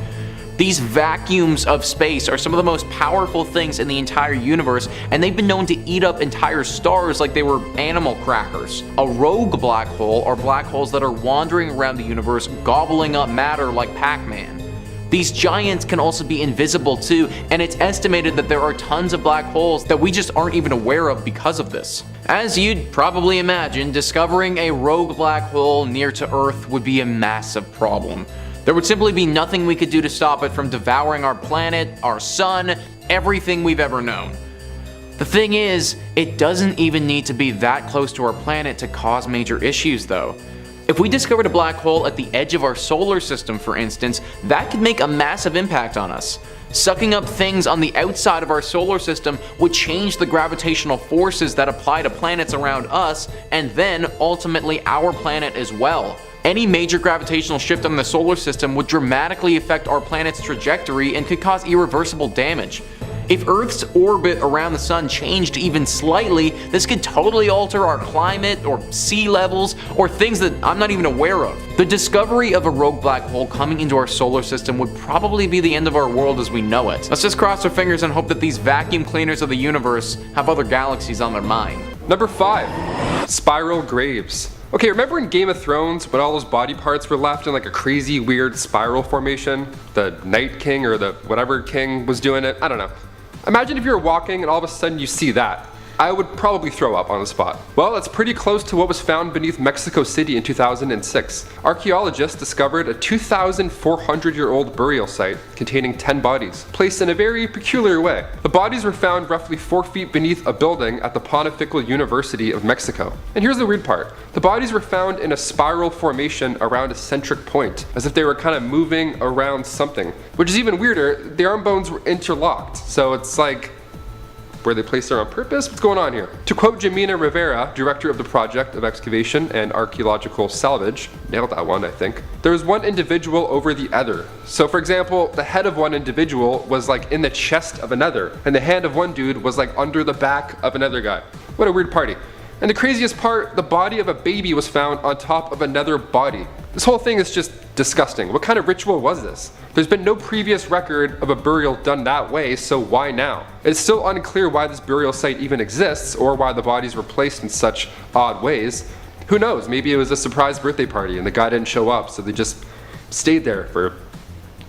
These vacuums of space are some of the most powerful things in the entire universe, and they've been known to eat up entire stars like they were animal crackers. A rogue black hole are black holes that are wandering around the universe, gobbling up matter like Pac-Man. These giants can also be invisible too, and it's estimated that there are tons of black holes that we just aren't even aware of because of this. As you'd probably imagine, discovering a rogue black hole near to Earth would be a massive problem. There would simply be nothing we could do to stop it from devouring our planet, our sun, everything we've ever known. The thing is, it doesn't even need to be that close to our planet to cause major issues though. If we discovered a black hole at the edge of our solar system, for instance, that could make a massive impact on us. Sucking up things on the outside of our solar system would change the gravitational forces that apply to planets around us, and then ultimately our planet as well. Any major gravitational shift on the solar system would dramatically affect our planet's trajectory and could cause irreversible damage. If Earth's orbit around the sun changed even slightly, this could totally alter our climate, or sea levels, or things that I'm not even aware of. The discovery of a rogue black hole coming into our solar system would probably be the end of our world as we know it. Let's just cross our fingers and hope that these vacuum cleaners of the universe have other galaxies on their mind. Number 5. Spiral graves. Okay, remember in Game of Thrones when all those body parts were left in like a crazy weird spiral formation? The Night King or the whatever king was doing it? I don't know. Imagine if you were walking and all of a sudden you see that. I would probably throw up on the spot. Well, that's pretty close to what was found beneath Mexico City in 2006. Archaeologists discovered a 2,400-year-old burial site containing 10 bodies, placed in a very peculiar way. The bodies were found roughly 4 feet beneath a building at the Pontifical University of Mexico. And here's the weird part. The bodies were found in a spiral formation around a centric point, as if they were kind of moving around something. Which is even weirder, the arm bones were interlocked, so it's like, were they placed there on purpose? What's going on here? To quote Jimena Rivera, director of the Project of Excavation and Archaeological Salvage, nailed that one I think, there was one individual over the other. So for example, the head of one individual was like in the chest of another, and the hand of one dude was like under the back of another guy. What a weird party. And the craziest part, the body of a baby was found on top of another body. This whole thing is just disgusting. What kind of ritual was this? There's been no previous record of a burial done that way, so why now? It's still unclear why this burial site even exists, or why the bodies were placed in such odd ways. Who knows, maybe it was a surprise birthday party and the guy didn't show up, so they just stayed there for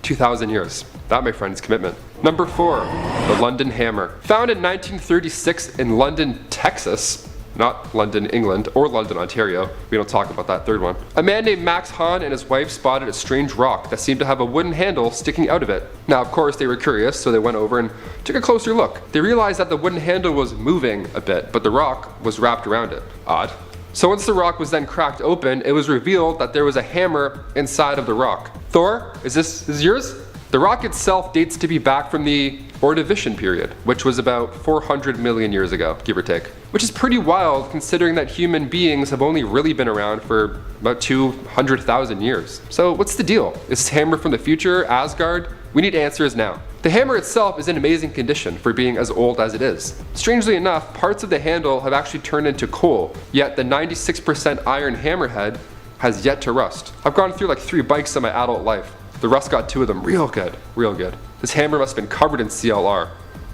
2,000 years. That, my friend, is commitment. Number 4, the London hammer. Found in 1936 in London, Texas, not London, England, or London, Ontario. We don't talk about that third one. A man named Max Hahn and his wife spotted a strange rock that seemed to have a wooden handle sticking out of it. Now, of course, they were curious, so they went over and took a closer look. They realized that the wooden handle was moving a bit, but the rock was wrapped around it. Odd. So once the rock was then cracked open, it was revealed that there was a hammer inside of the rock. Thor, is this yours? The rock itself dates to be back from the Ordovician period, which was about 400 million years ago, give or take. Which is pretty wild considering that human beings have only really been around for about 200,000 years. So what's the deal? Is this hammer from the future, Asgard? We need answers now. The hammer itself is in amazing condition for being as old as it is. Strangely enough, parts of the handle have actually turned into coal, yet the 96% iron hammerhead has yet to rust. I've gone through like 3 bikes in my adult life. The rust got 2 of them real good, real good. This hammer must have been covered in CLR.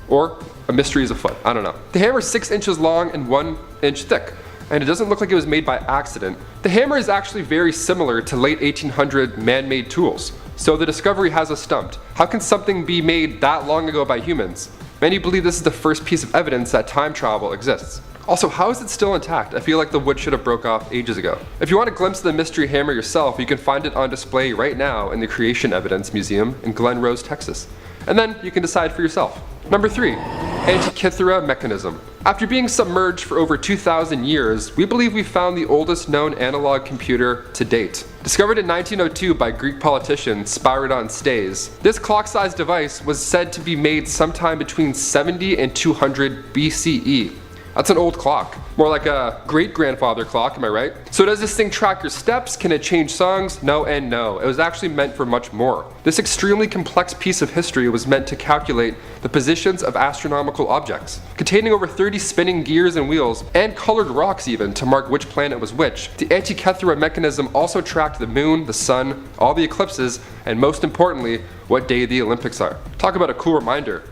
Or a mystery is afoot, I don't know. The hammer is 6 inches long and 1 inch thick, and it doesn't look like it was made by accident. The hammer is actually very similar to late 1800 man-made tools, so the discovery has us stumped. How can something be made that long ago by humans? Many believe this is the first piece of evidence that time travel exists. Also, how is it still intact? I feel like the wood should have broke off ages ago. If you want a glimpse of the mystery hammer yourself, you can find it on display right now in the Creation Evidence Museum in Glen Rose, Texas. And then you can decide for yourself. Number 3, Antikythera mechanism. After being submerged for over 2,000 years, we believe we found the oldest known analog computer to date. Discovered in 1902 by Greek politician Spyridon Stais, this clock-sized device was said to be made sometime between 70 and 200 BCE. That's an old clock. More like a great-grandfather clock, am I right? So does this thing track your steps? Can it change songs? No and no. It was actually meant for much more. This extremely complex piece of history was meant to calculate the positions of astronomical objects. Containing over 30 spinning gears and wheels, and colored rocks even, to mark which planet was which, the Antikythera mechanism also tracked the moon, the sun, all the eclipses, and most importantly, what day the Olympics are. Talk about a cool reminder.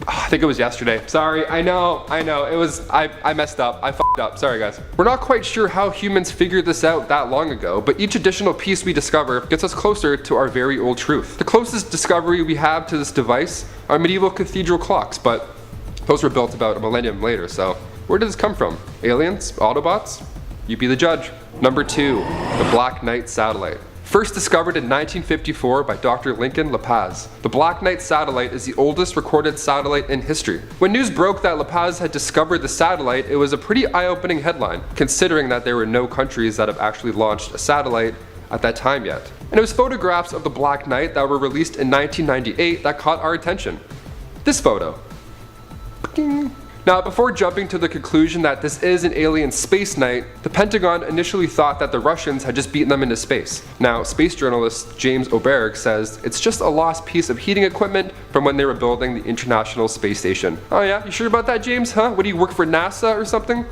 I think it was yesterday. Sorry, I know, it was, I messed up, I f***ed up, sorry guys. We're not quite sure how humans figured this out that long ago, but each additional piece we discover gets us closer to our very old truth. The closest discovery we have to this device are medieval cathedral clocks, but those were built about a millennium later, so where did this come from? Aliens? Autobots? You be the judge. Number 2, the Black Knight satellite. First discovered in 1954 by Dr. Lincoln LaPaz. The Black Knight satellite is the oldest recorded satellite in history. When news broke that LaPaz had discovered the satellite, it was a pretty eye-opening headline, considering that there were no countries that have actually launched a satellite at that time yet. And it was photographs of the Black Knight that were released in 1998 that caught our attention. This photo. Now, before jumping to the conclusion that this is an alien space knight, the Pentagon initially thought that the Russians had just beaten them into space. Now, space journalist James Oberg says it's just a lost piece of heating equipment from when they were building the International Space Station. Oh yeah, you sure about that, James? Huh? What do you work for, NASA or something?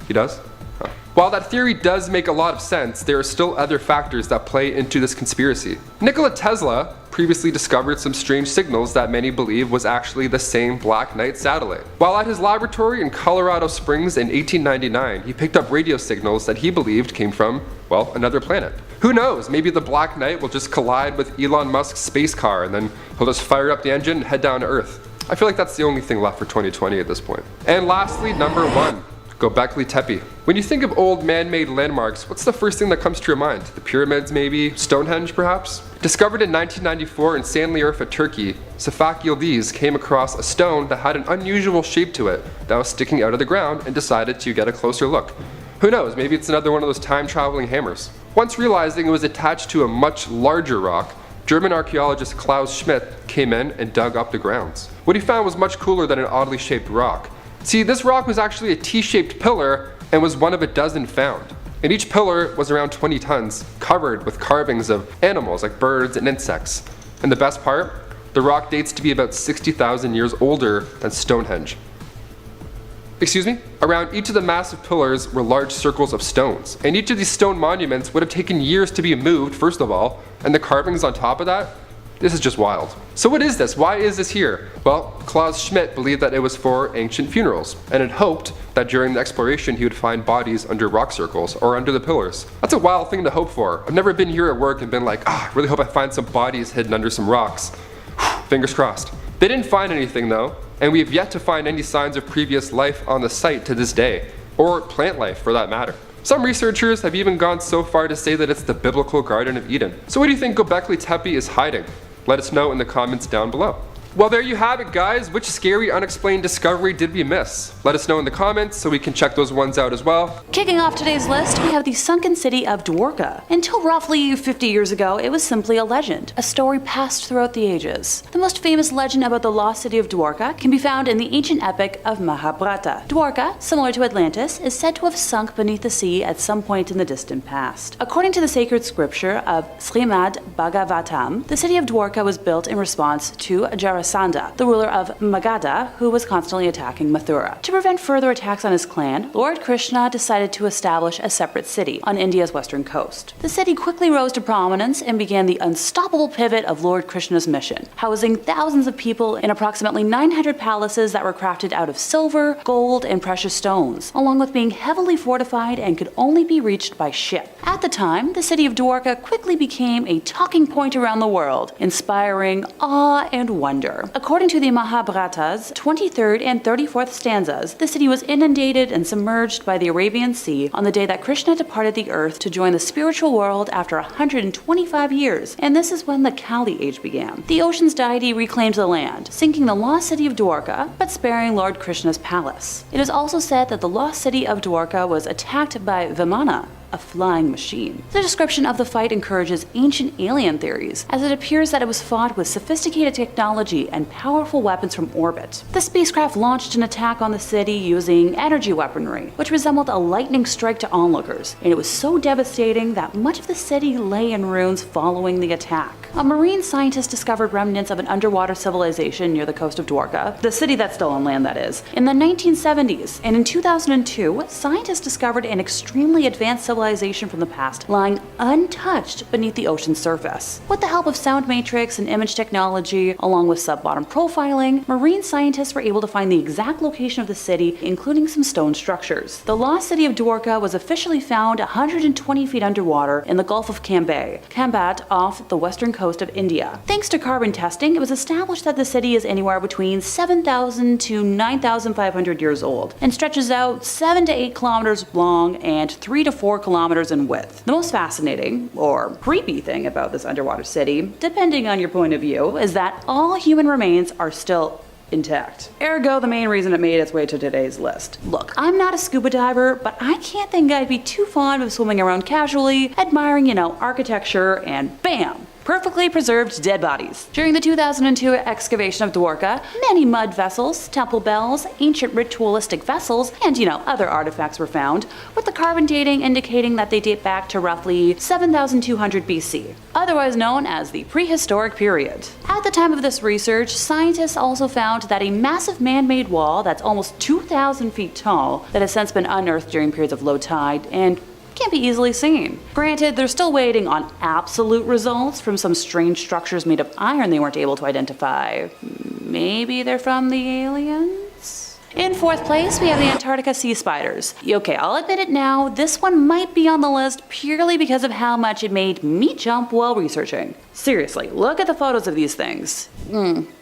He does? Huh. While that theory does make a lot of sense, there are still other factors that play into this conspiracy. Nikola Tesla previously discovered some strange signals that many believe was actually the same Black Knight satellite. While at his laboratory in Colorado Springs in 1899, he picked up radio signals that he believed came from, well, another planet. Who knows, maybe the Black Knight will just collide with Elon Musk's space car and then he'll just fire up the engine and head down to Earth. I feel like that's the only thing left for 2020 at this point. And lastly, number 1. Göbekli Tepe. When you think of old man-made landmarks, what's the first thing that comes to your mind? The pyramids maybe? Stonehenge perhaps? Discovered in 1994 in Sanliurfa, Turkey, Safak Yildiz came across a stone that had an unusual shape to it that was sticking out of the ground and decided to get a closer look. Who knows, maybe it's another one of those time-traveling hammers. Once realizing it was attached to a much larger rock, German archaeologist Klaus Schmidt came in and dug up the grounds. What he found was much cooler than an oddly shaped rock. See, this rock was actually a T-shaped pillar and was one of a dozen found. And each pillar was around 20 tons, covered with carvings of animals like birds and insects. And the best part? The rock dates to be about 60,000 years older than Stonehenge. Excuse me? Around each of the massive pillars were large circles of stones, and each of these stone monuments would have taken years to be moved, first of all, and the carvings on top of that This is just wild. So what is this? Why is this here? Well, Klaus Schmidt believed that it was for ancient funerals, and had hoped that during the exploration he would find bodies under rock circles or under the pillars. That's a wild thing to hope for. I've never been here at work and been like, I really hope I find some bodies hidden under some rocks. Fingers crossed. They didn't find anything though, and we have yet to find any signs of previous life on the site to this day, or plant life for that matter. Some researchers have even gone so far to say that it's the biblical Garden of Eden. So where do you think Göbekli Tepe is hiding? Let us know in the comments down below. Well, there you have it, guys. Which scary unexplained discovery did we miss? Let us know in the comments so we can check those ones out as well. Kicking off today's list, we have the sunken city of Dwarka. Until roughly 50 years ago, it was simply a legend, a story passed throughout the ages. The most famous legend about the lost city of Dwarka can be found in the ancient epic of Mahabharata. Dwarka, similar to Atlantis, is said to have sunk beneath the sea at some point in the distant past. According to the sacred scripture of Srimad Bhagavatam, the city of Dwarka was built in response to Jarasandha, the ruler of Magadha, who was constantly attacking Mathura. To prevent further attacks on his clan, Lord Krishna decided to establish a separate city on India's western coast. The city quickly rose to prominence and began the unstoppable pivot of Lord Krishna's mission, housing thousands of people in approximately 900 palaces that were crafted out of silver, gold, and precious stones, along with being heavily fortified and could only be reached by ship. At the time, the city of Dwarka quickly became a talking point around the world, inspiring awe and wonder. According to the Mahabharata's 23rd and 34th stanzas, the city was inundated and submerged by the Arabian Sea on the day that Krishna departed the earth to join the spiritual world after 125 years, and this is when the Kali Age began. The ocean's deity reclaimed the land, sinking the lost city of Dwarka, but sparing Lord Krishna's palace. It is also said that the lost city of Dwarka was attacked by Vimana, a flying machine. The description of the fight encourages ancient alien theories, as it appears that it was fought with sophisticated technology and powerful weapons from orbit. The spacecraft launched an attack on the city using energy weaponry, which resembled a lightning strike to onlookers, and it was so devastating that much of the city lay in ruins following the attack. A marine scientist discovered remnants of an underwater civilization near the coast of Dwarka, the city that's still on land that is, in the 1970s, and in 2002, scientists discovered an extremely advanced civilization from the past lying untouched beneath the ocean's surface. With the help of sound matrix and image technology, along with sub-bottom profiling, marine scientists were able to find the exact location of the city, including some stone structures. The lost city of Dwarka was officially found 120 feet underwater in the Gulf of Cambay, off the western coast of India. Thanks to carbon testing, it was established that the city is anywhere between 7,000 to 9,500 years old and stretches out 7 to 8 kilometers long and 3 to 4 kilometers in width. The most fascinating, or creepy thing about this underwater city, depending on your point of view, is that all human remains are still intact. Ergo, the main reason it made its way to today's list. Look, I'm not a scuba diver, but I can't think I'd be too fond of swimming around casually, admiring, architecture, and bam! Perfectly preserved dead bodies. During the 2002 excavation of Dwarka, many mud vessels, temple bells, ancient ritualistic vessels, and other artifacts were found, with the carbon dating indicating that they date back to roughly 7,200 BC, otherwise known as the prehistoric period. At the time of this research, scientists also found that a massive man-made wall that's almost 2,000 feet tall that has since been unearthed during periods of low tide and can't be easily seen. Granted, they're still waiting on absolute results from some strange structures made of iron they weren't able to identify. Maybe they're from the aliens? In fourth place, we have the Antarctica sea spiders. Okay, I'll admit it now, this one might be on the list purely because of how much it made me jump while researching. Seriously, look at the photos of these things.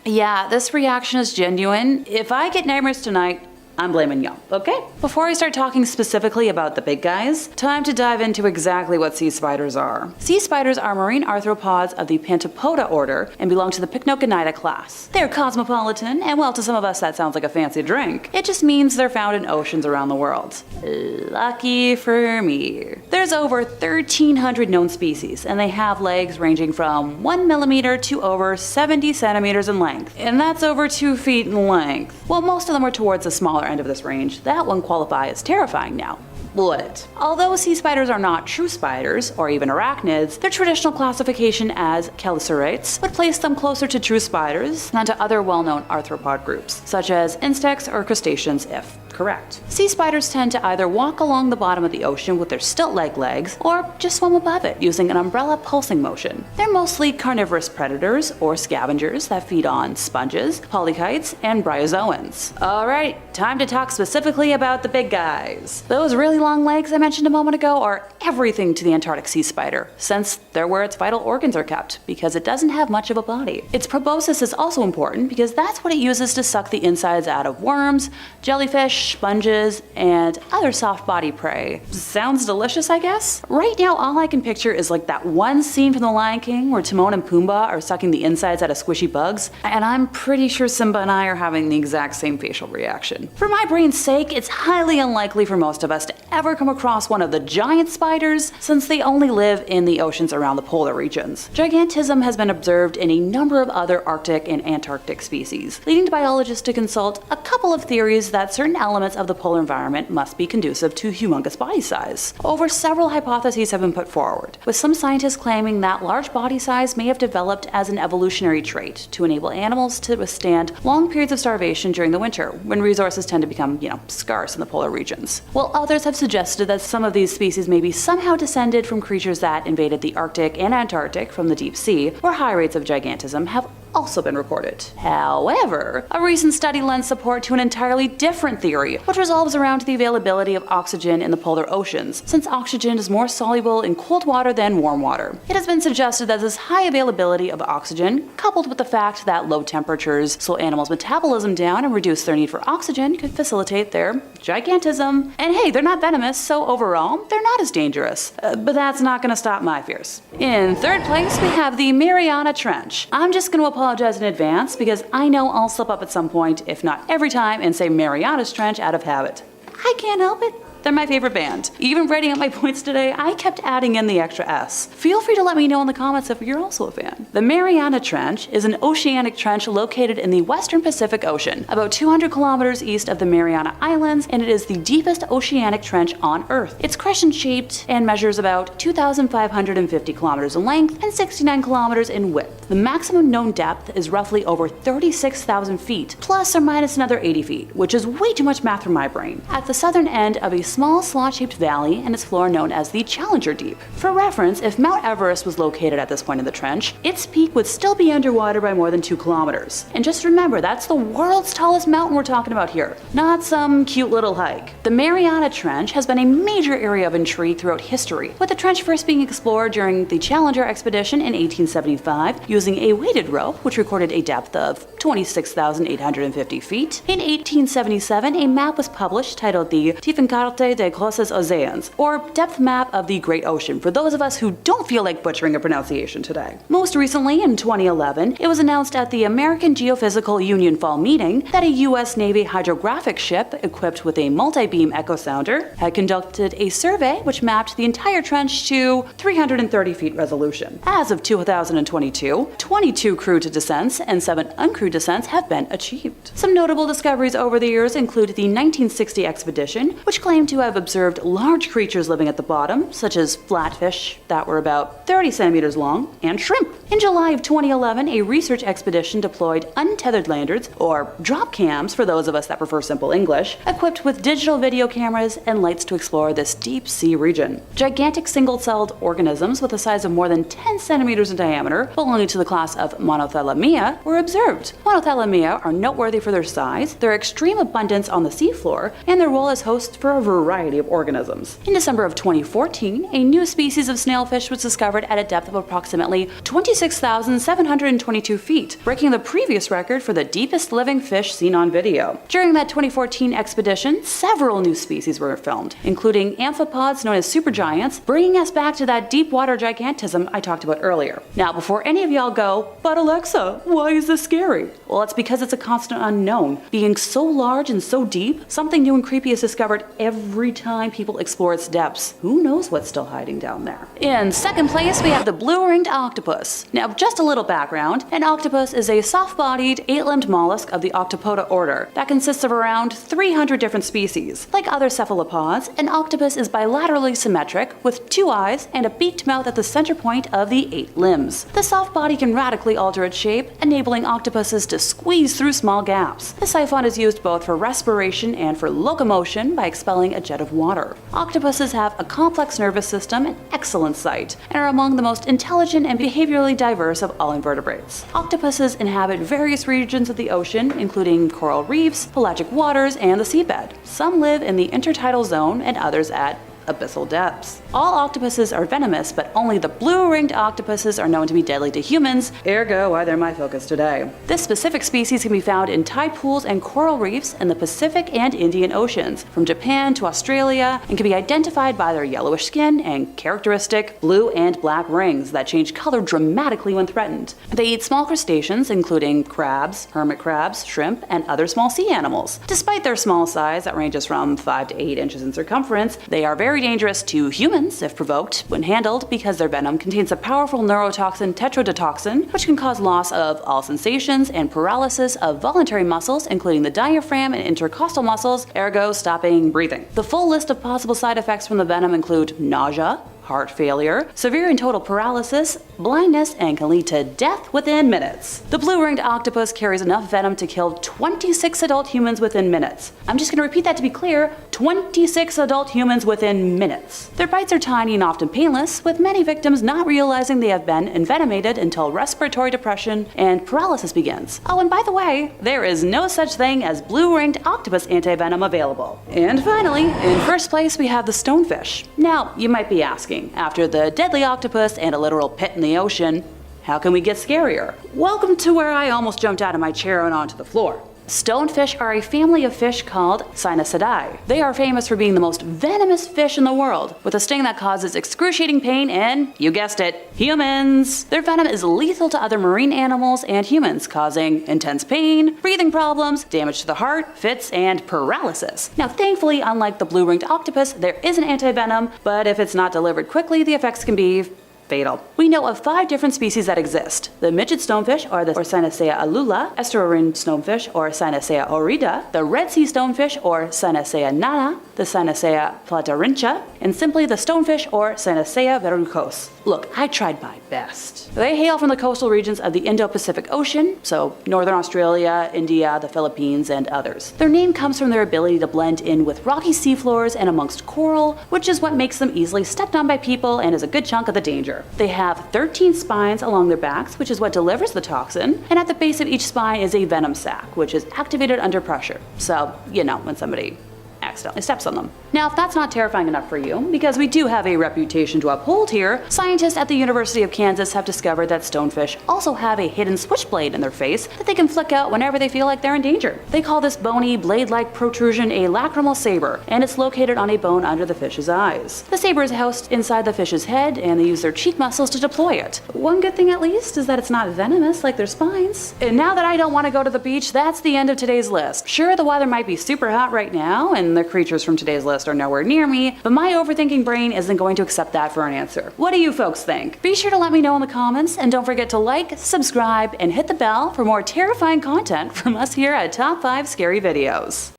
Yeah, this reaction is genuine. If I get nightmares tonight, I'm blaming y'all, okay? Before I start talking specifically about the big guys, time to dive into exactly what sea spiders are. Sea spiders are marine arthropods of the Pentapoda order and belong to the Pycnogonida class. They're cosmopolitan, and well, to some of us that sounds like a fancy drink. It just means they're found in oceans around the world. Lucky for me. There's over 1,300 known species, and they have legs ranging from 1 millimeter to over 70 centimeters in length, and that's over 2 feet in length. While most of them are towards the smaller end of this range, that won't qualify as terrifying now, would it? Although sea spiders are not true spiders, or even arachnids, their traditional classification as chelicerates would place them closer to true spiders than to other well-known arthropod groups, such as insects or crustaceans if correct. Sea spiders tend to either walk along the bottom of the ocean with their stilt-like legs, or just swim above it using an umbrella pulsing motion. They're mostly carnivorous predators or scavengers that feed on sponges, polychaetes, and bryozoans. Alright, time to talk specifically about the big guys. Those really long legs I mentioned a moment ago are everything to the Antarctic sea spider, since they're where its vital organs are kept, because it doesn't have much of a body. Its proboscis is also important because that's what it uses to suck the insides out of worms, jellyfish, sponges, and other soft body prey. Sounds delicious, I guess? Right now, all I can picture is like that one scene from The Lion King where Timon and Pumbaa are sucking the insides out of squishy bugs, and I'm pretty sure Simba and I are having the exact same facial reaction. For my brain's sake, it's highly unlikely for most of us to ever come across one of the giant spiders, since they only live in the oceans around the polar regions. Gigantism has been observed in a number of other Arctic and Antarctic species, leading to biologists to consult a couple of theories that certain elements of the polar environment must be conducive to humongous body size. Over several hypotheses have been put forward, with some scientists claiming that large body size may have developed as an evolutionary trait to enable animals to withstand long periods of starvation during the winter, when resources tend to become, scarce in the polar regions. While others have suggested that some of these species may be somehow descended from creatures that invaded the Arctic and Antarctic from the deep sea, where high rates of gigantism have also been recorded. However, a recent study lends support to an entirely different theory, which revolves around the availability of oxygen in the polar oceans, since oxygen is more soluble in cold water than warm water. It has been suggested that this high availability of oxygen, coupled with the fact that low temperatures slow animals' metabolism down and reduce their need for oxygen, could facilitate their gigantism. And hey, they're not venomous, so overall, they're not as dangerous. But that's not going to stop my fears. In third place, we have the Mariana Trench. I'm just going to apologize in advance because I know I'll slip up at some point, if not every time, and say Mariana's Trench out of habit. I can't help it. They're my favorite band. Even writing up my points today, I kept adding in the extra S. Feel free to let me know in the comments if you're also a fan. The Mariana Trench is an oceanic trench located in the western Pacific Ocean, about 200 kilometers east of the Mariana Islands, and it is the deepest oceanic trench on Earth. It's crescent-shaped and measures about 2,550 kilometers in length and 69 kilometers in width. The maximum known depth is roughly over 36,000 feet, plus or minus another 80 feet, which is way too much math for my brain. At the southern end of a small slot-shaped valley and its floor known as the Challenger Deep. For reference, if Mount Everest was located at this point in the trench, its peak would still be underwater by more than 2 kilometers. And just remember, that's the world's tallest mountain we're talking about here, not some cute little hike. The Mariana Trench has been a major area of intrigue throughout history, with the trench first being explored during the Challenger expedition in 1875 using a weighted rope, which recorded a depth of 26,850 feet. In 1877, a map was published titled the Tiefenkarte des Grosses Oceans, or Depth Map of the Great Ocean, for those of us who don't feel like butchering a pronunciation today. Most recently, in 2011, it was announced at the American Geophysical Union Fall Meeting that a U.S. Navy hydrographic ship equipped with a multi-beam echo sounder had conducted a survey which mapped the entire trench to 330 feet resolution. As of 2022, 22 crewed descents and 7 uncrewed descents have been achieved. Some notable discoveries over the years include the 1960 expedition, which claimed to have observed large creatures living at the bottom, such as flatfish that were about 30 centimeters long, and shrimp. In July of 2011, a research expedition deployed untethered landers, or drop cams for those of us that prefer simple English, equipped with digital video cameras and lights to explore this deep sea region. Gigantic single-celled organisms with a size of more than 10 centimeters in diameter, belonging to the class of Monothelomia, were observed. Monothelomia are noteworthy for their size, their extreme abundance on the seafloor, and their role as hosts for a variety of organisms. In December of 2014, a new species of snailfish was discovered at a depth of approximately 26,722 feet, breaking the previous record for the deepest living fish seen on video. During that 2014 expedition, several new species were filmed, including amphipods known as supergiants, bringing us back to that deep water gigantism I talked about earlier. Now, before any of y'all go, but Alexa, why is this scary? Well, it's because it's a constant unknown. Being so large and so deep, something new and creepy is discovered every every time people explore its depths. Who knows what's still hiding down there? In second place, we have the blue-ringed octopus. Now, just a little background. An octopus is a soft-bodied, 8-limbed mollusk of the Octopoda order that consists of around 300 different species. Like other cephalopods, an octopus is bilaterally symmetric with 2 eyes and a beaked mouth at the center point of the 8 limbs. The soft body can radically alter its shape, enabling octopuses to squeeze through small gaps. The siphon is used both for respiration and for locomotion by expelling a jet of water. Octopuses have a complex nervous system and excellent sight, and are among the most intelligent and behaviorally diverse of all invertebrates. Octopuses inhabit various regions of the ocean, including coral reefs, pelagic waters, and the seabed. Some live in the intertidal zone and others at abyssal depths. All octopuses are venomous, but only the blue-ringed octopuses are known to be deadly to humans, ergo why they're my focus today. This specific species can be found in tide pools and coral reefs in the Pacific and Indian Oceans, from Japan to Australia, and can be identified by their yellowish skin and characteristic blue and black rings that change color dramatically when threatened. They eat small crustaceans, including crabs, hermit crabs, shrimp, and other small sea animals. Despite their small size that ranges from 5 to 8 inches in circumference, they are very dangerous to humans if provoked when handled because their venom contains a powerful neurotoxin tetrodotoxin, which can cause loss of all sensations and paralysis of voluntary muscles, including the diaphragm and intercostal muscles, ergo stopping breathing. The full list of possible side effects from the venom include nausea, heart failure, severe and total paralysis, blindness, and can lead to death within minutes. The blue-ringed octopus carries enough venom to kill 26 adult humans within minutes. I'm just going to repeat that to be clear, 26 adult humans within minutes. Their bites are tiny and often painless, with many victims not realizing they have been envenomated until respiratory depression and paralysis begins. Oh, and by the way, there is no such thing as blue-ringed octopus antivenom available. And finally, in first place we have the stonefish. Now, you might be asking, after the deadly octopus and a literal pit in the ocean, how can we get scarier? Welcome to where I almost jumped out of my chair and onto the floor. Stonefish are a family of fish called Cynocidae. They are famous for being the most venomous fish in the world, with a sting that causes excruciating pain in, you guessed it, humans. Their venom is lethal to other marine animals and humans, causing intense pain, breathing problems, damage to the heart, fits, and paralysis. Now, thankfully, unlike the blue-ringed octopus, there is an antivenom, but if it's not delivered quickly, the effects can be fatal. We know of 5 different species that exist: the midget stonefish, or the Cynocea alula, estuarine stonefish, or Cynocea orida, the Red Sea stonefish, or Cynocea nana, the Cynocea platarincha, and simply the stonefish, or Cynocea verrucos. Look, I tried my best. They hail from the coastal regions of the Indo-Pacific Ocean, so northern Australia, India, the Philippines, and others. Their name comes from their ability to blend in with rocky seafloors and amongst coral, which is what makes them easily stepped on by people and is a good chunk of the danger. They have 13 spines along their backs, which is what delivers the toxin, and at the base of each spine is a venom sac, which is activated under pressure. So, you know, when somebody accidentally steps on them. Now, if that's not terrifying enough for you, because we do have a reputation to uphold here, scientists at the University of Kansas have discovered that stonefish also have a hidden switchblade in their face that they can flick out whenever they feel like they're in danger. They call this bony, blade-like protrusion a lacrimal saber, and it's located on a bone under the fish's eyes. The saber is housed inside the fish's head, and they use their cheek muscles to deploy it. One good thing at least is that it's not venomous like their spines. And now that I don't want to go to the beach, that's the end of today's list. Sure, the weather might be super hot right now, and the creatures from today's list are nowhere near me, but my overthinking brain isn't going to accept that for an answer. What do you folks think? Be sure to let me know in the comments, and don't forget to like, subscribe, and hit the bell for more terrifying content from us here at Top 5 Scary Videos.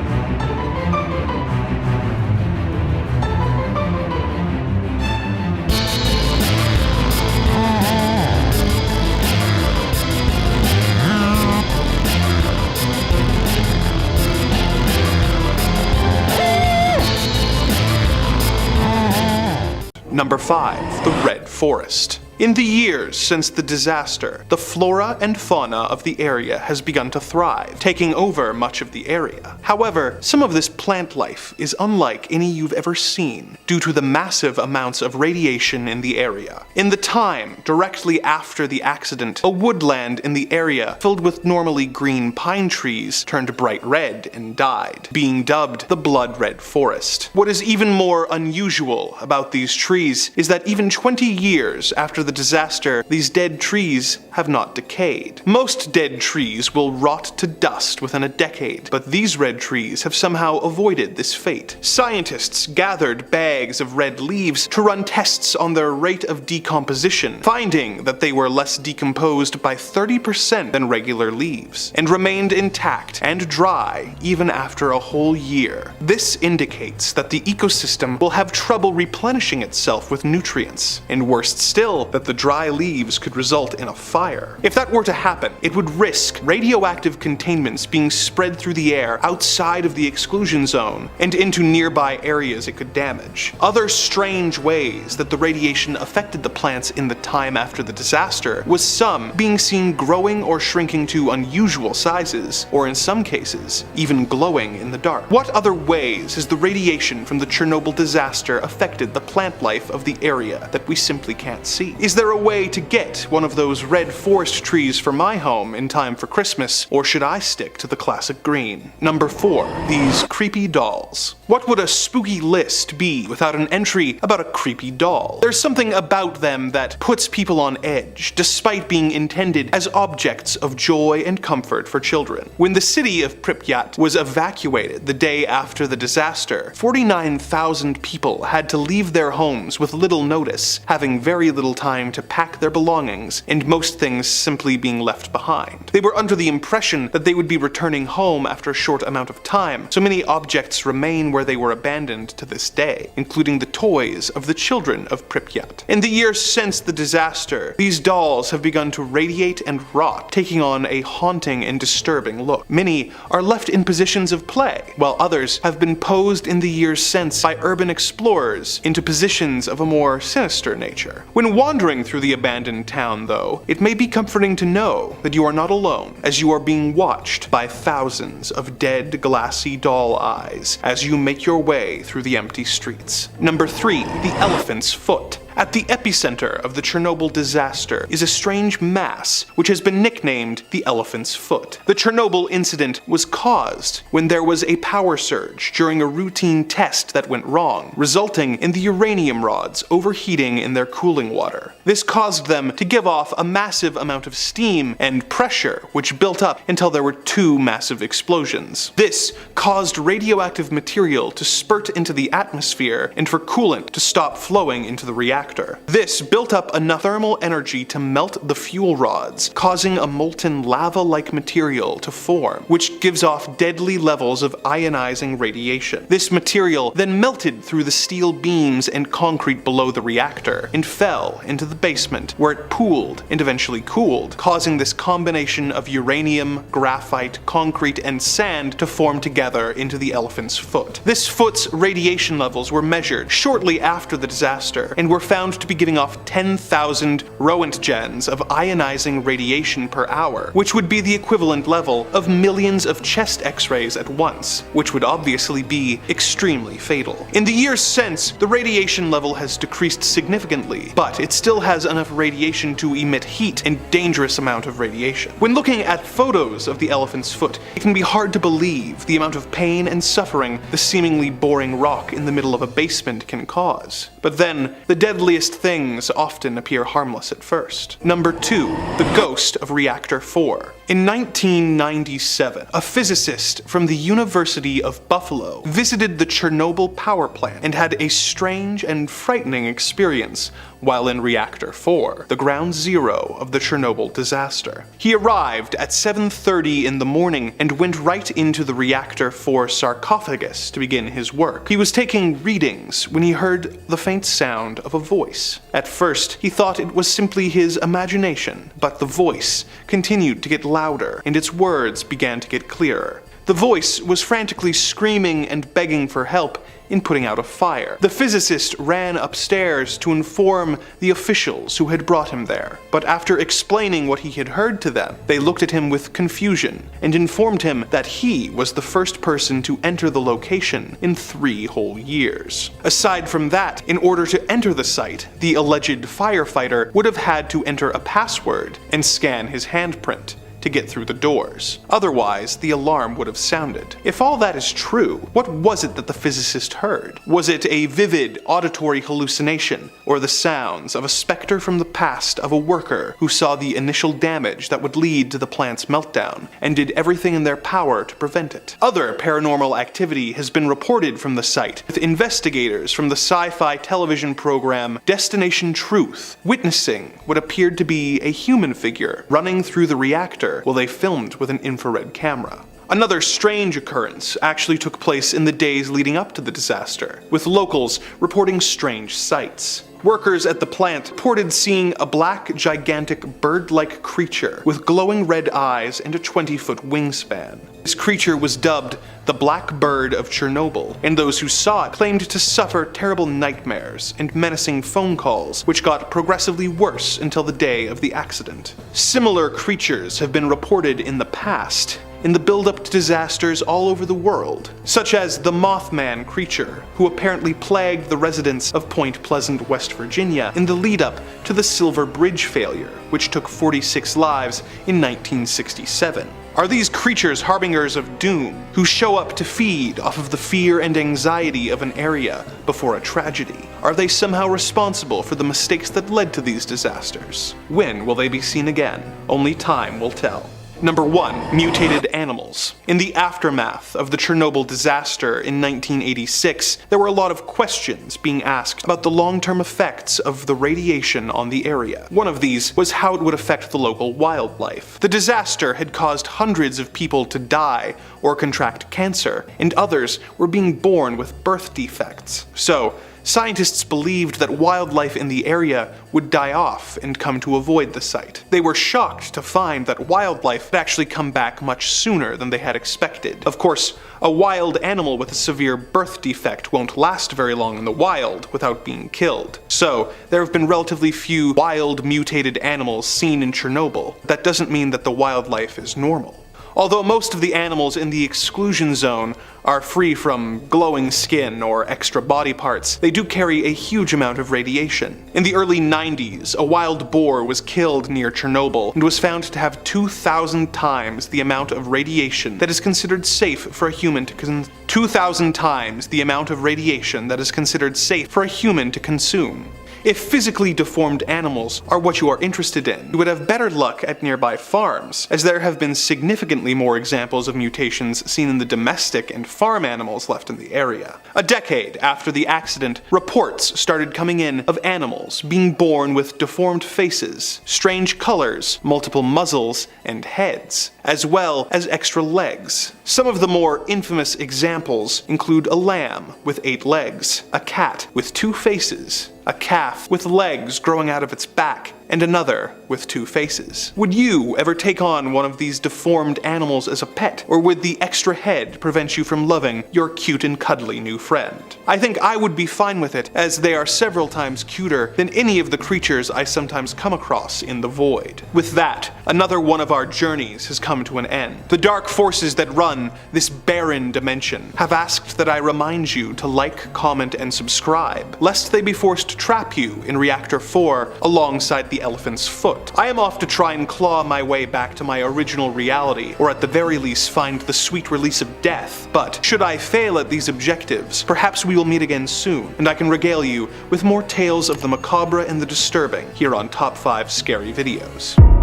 Number 5. The Red Forest. In the years since the disaster, the flora and fauna of the area has begun to thrive, taking over much of the area. However, some of this plant life is unlike any you've ever seen due to the massive amounts of radiation in the area. In the time directly after the accident, a woodland in the area filled with normally green pine trees turned bright red and died, being dubbed the Blood Red Forest. What is even more unusual about these trees is that even 20 years after the the disaster, these dead trees have not decayed. Most dead trees will rot to dust within a decade, but these red trees have somehow avoided this fate. Scientists gathered bags of red leaves to run tests on their rate of decomposition, finding that they were less decomposed by 30% than regular leaves, and remained intact and dry even after a whole year. This indicates that the ecosystem will have trouble replenishing itself with nutrients, and worst still, that the dry leaves could result in a fire. If that were to happen, it would risk radioactive containments being spread through the air outside of the exclusion zone and into nearby areas it could damage. Other strange ways that the radiation affected the plants in the time after the disaster was some being seen growing or shrinking to unusual sizes, or in some cases, even glowing in the dark. What other ways has the radiation from the Chernobyl disaster affected the plant life of the area that we simply can't see? Is there a way to get one of those red forest trees for my home in time for Christmas, or should I stick to the classic green? Number 4. These creepy dolls. What would a spooky list be without an entry about a creepy doll? There's something about them that puts people on edge, despite being intended as objects of joy and comfort for children. When the city of Pripyat was evacuated the day after the disaster, 49,000 people had to leave their homes with little notice, having very little time to pack their belongings, and most things simply being left behind. They were under the impression that they would be returning home after a short amount of time, so many objects remain where they were abandoned to this day, including the toys of the children of Pripyat. In the years since the disaster, these dolls have begun to radiate and rot, taking on a haunting and disturbing look. Many are left in positions of play, while others have been posed in the years since by urban explorers into positions of a more sinister nature. When wandering through the abandoned town, though, it may be comforting to know that you are not alone, as you are being watched by thousands of dead, glassy doll eyes as you make your way through the empty streets. Number 3. The elephant's foot. At the epicenter of the Chernobyl disaster is a strange mass which has been nicknamed the elephant's foot. The Chernobyl incident was caused when there was a power surge during a routine test that went wrong, resulting in the uranium rods overheating in their cooling water. This caused them to give off a massive amount of steam and pressure, which built up until there were 2 massive explosions. This caused radioactive material to spurt into the atmosphere and for coolant to stop flowing into the reactor. This built up enough thermal energy to melt the fuel rods, causing a molten lava-like material to form, which gives off deadly levels of ionizing radiation. This material then melted through the steel beams and concrete below the reactor and fell into the basement, where it pooled and eventually cooled, causing this combination of uranium, graphite, concrete, and sand to form together into the elephant's foot. This foot's radiation levels were measured shortly after the disaster and were found to be giving off 10,000 Roentgens of ionizing radiation per hour, which would be the equivalent level of millions of chest x-rays at once, which would obviously be extremely fatal. In the years since, the radiation level has decreased significantly, but it still has enough radiation to emit heat and dangerous amount of radiation. When looking at photos of the elephant's foot, it can be hard to believe the amount of pain and suffering the seemingly boring rock in the middle of a basement can cause. But then, the deadliest things often appear harmless at first. Number 2. The ghost of Reactor 4. In 1997, a physicist from the University of Buffalo visited the Chernobyl power plant and had a strange and frightening experience while in Reactor 4, the ground zero of the Chernobyl disaster. He arrived at 7:30 in the morning and went right into the Reactor 4 sarcophagus to begin his work. He was taking readings when he heard the faint sound of a voice. At first, he thought it was simply his imagination, but the voice continued to get louder and its words began to get clearer. The voice was frantically screaming and begging for help in putting out a fire. The physicist ran upstairs to inform the officials who had brought him there, but after explaining what he had heard to them, they looked at him with confusion and informed him that he was the first person to enter the location in 3 whole years. Aside from that, in order to enter the site, the alleged firefighter would have had to enter a password and scan his handprint. to get through the doors. Otherwise, the alarm would have sounded. If all that is true, what was it that the physicist heard? Was it a vivid auditory hallucination, or the sounds of a specter from the past of a worker who saw the initial damage that would lead to the plant's meltdown, and did everything in their power to prevent it? Other paranormal activity has been reported from the site, with investigators from the sci-fi television program Destination Truth witnessing what appeared to be a human figure running through the reactor while they filmed with an infrared camera. Another strange occurrence actually took place in the days leading up to the disaster, with locals reporting strange sights. Workers at the plant reported seeing a black, gigantic, bird-like creature with glowing red eyes and a 20-foot wingspan. This creature was dubbed the Black Bird of Chernobyl, and those who saw it claimed to suffer terrible nightmares and menacing phone calls, which got progressively worse until the day of the accident. Similar creatures have been reported in the past, in the build-up to disasters all over the world, such as the Mothman creature, who apparently plagued the residents of Point Pleasant, West Virginia in the lead-up to the Silver Bridge failure, which took 46 lives in 1967. Are these creatures harbingers of doom, who show up to feed off of the fear and anxiety of an area before a tragedy? Are they somehow responsible for the mistakes that led to these disasters? When will they be seen again? Only time will tell. Number 1. Mutated Animals. In the aftermath of the Chernobyl disaster in 1986, there were a lot of questions being asked about the long-term effects of the radiation on the area. One of these was how it would affect the local wildlife. The disaster had caused hundreds of people to die or contract cancer, and others were being born with birth defects. So, scientists believed that wildlife in the area would die off and come to avoid the site. They were shocked to find that wildlife had actually come back much sooner than they had expected. Of course, a wild animal with a severe birth defect won't last very long in the wild without being killed. So, there have been relatively few wild mutated animals seen in Chernobyl. That doesn't mean that the wildlife is normal. Although most of the animals in the exclusion zone are free from glowing skin or extra body parts, they do carry a huge amount of radiation. In the early 90s, a wild boar was killed near Chernobyl and was found to have 2,000 times the amount of radiation that is considered safe for a human to consume. 2,000 times the amount of radiation that is considered safe for a human to consume. If physically deformed animals are what you are interested in, you would have better luck at nearby farms, as there have been significantly more examples of mutations seen in the domestic and farm animals left in the area. A decade after the accident, reports started coming in of animals being born with deformed faces, strange colors, multiple muzzles, and heads, as well as extra legs. Some of the more infamous examples include a lamb with 8 legs, a cat with 2 faces, a calf with legs growing out of its back, and another with 2 faces. Would you ever take on one of these deformed animals as a pet, or would the extra head prevent you from loving your cute and cuddly new friend? I think I would be fine with it, as they are several times cuter than any of the creatures I sometimes come across in the void. With that, another one of our journeys has come to an end. The dark forces that run this barren dimension have asked that I remind you to like, comment, and subscribe, lest they be forced to trap you in Reactor 4 alongside the elephant's foot. I am off to try and claw my way back to my original reality, or at the very least find the sweet release of death. But should I fail at these objectives, perhaps we will meet again soon, and I can regale you with more tales of the macabre and the disturbing here on Top 5 Scary Videos.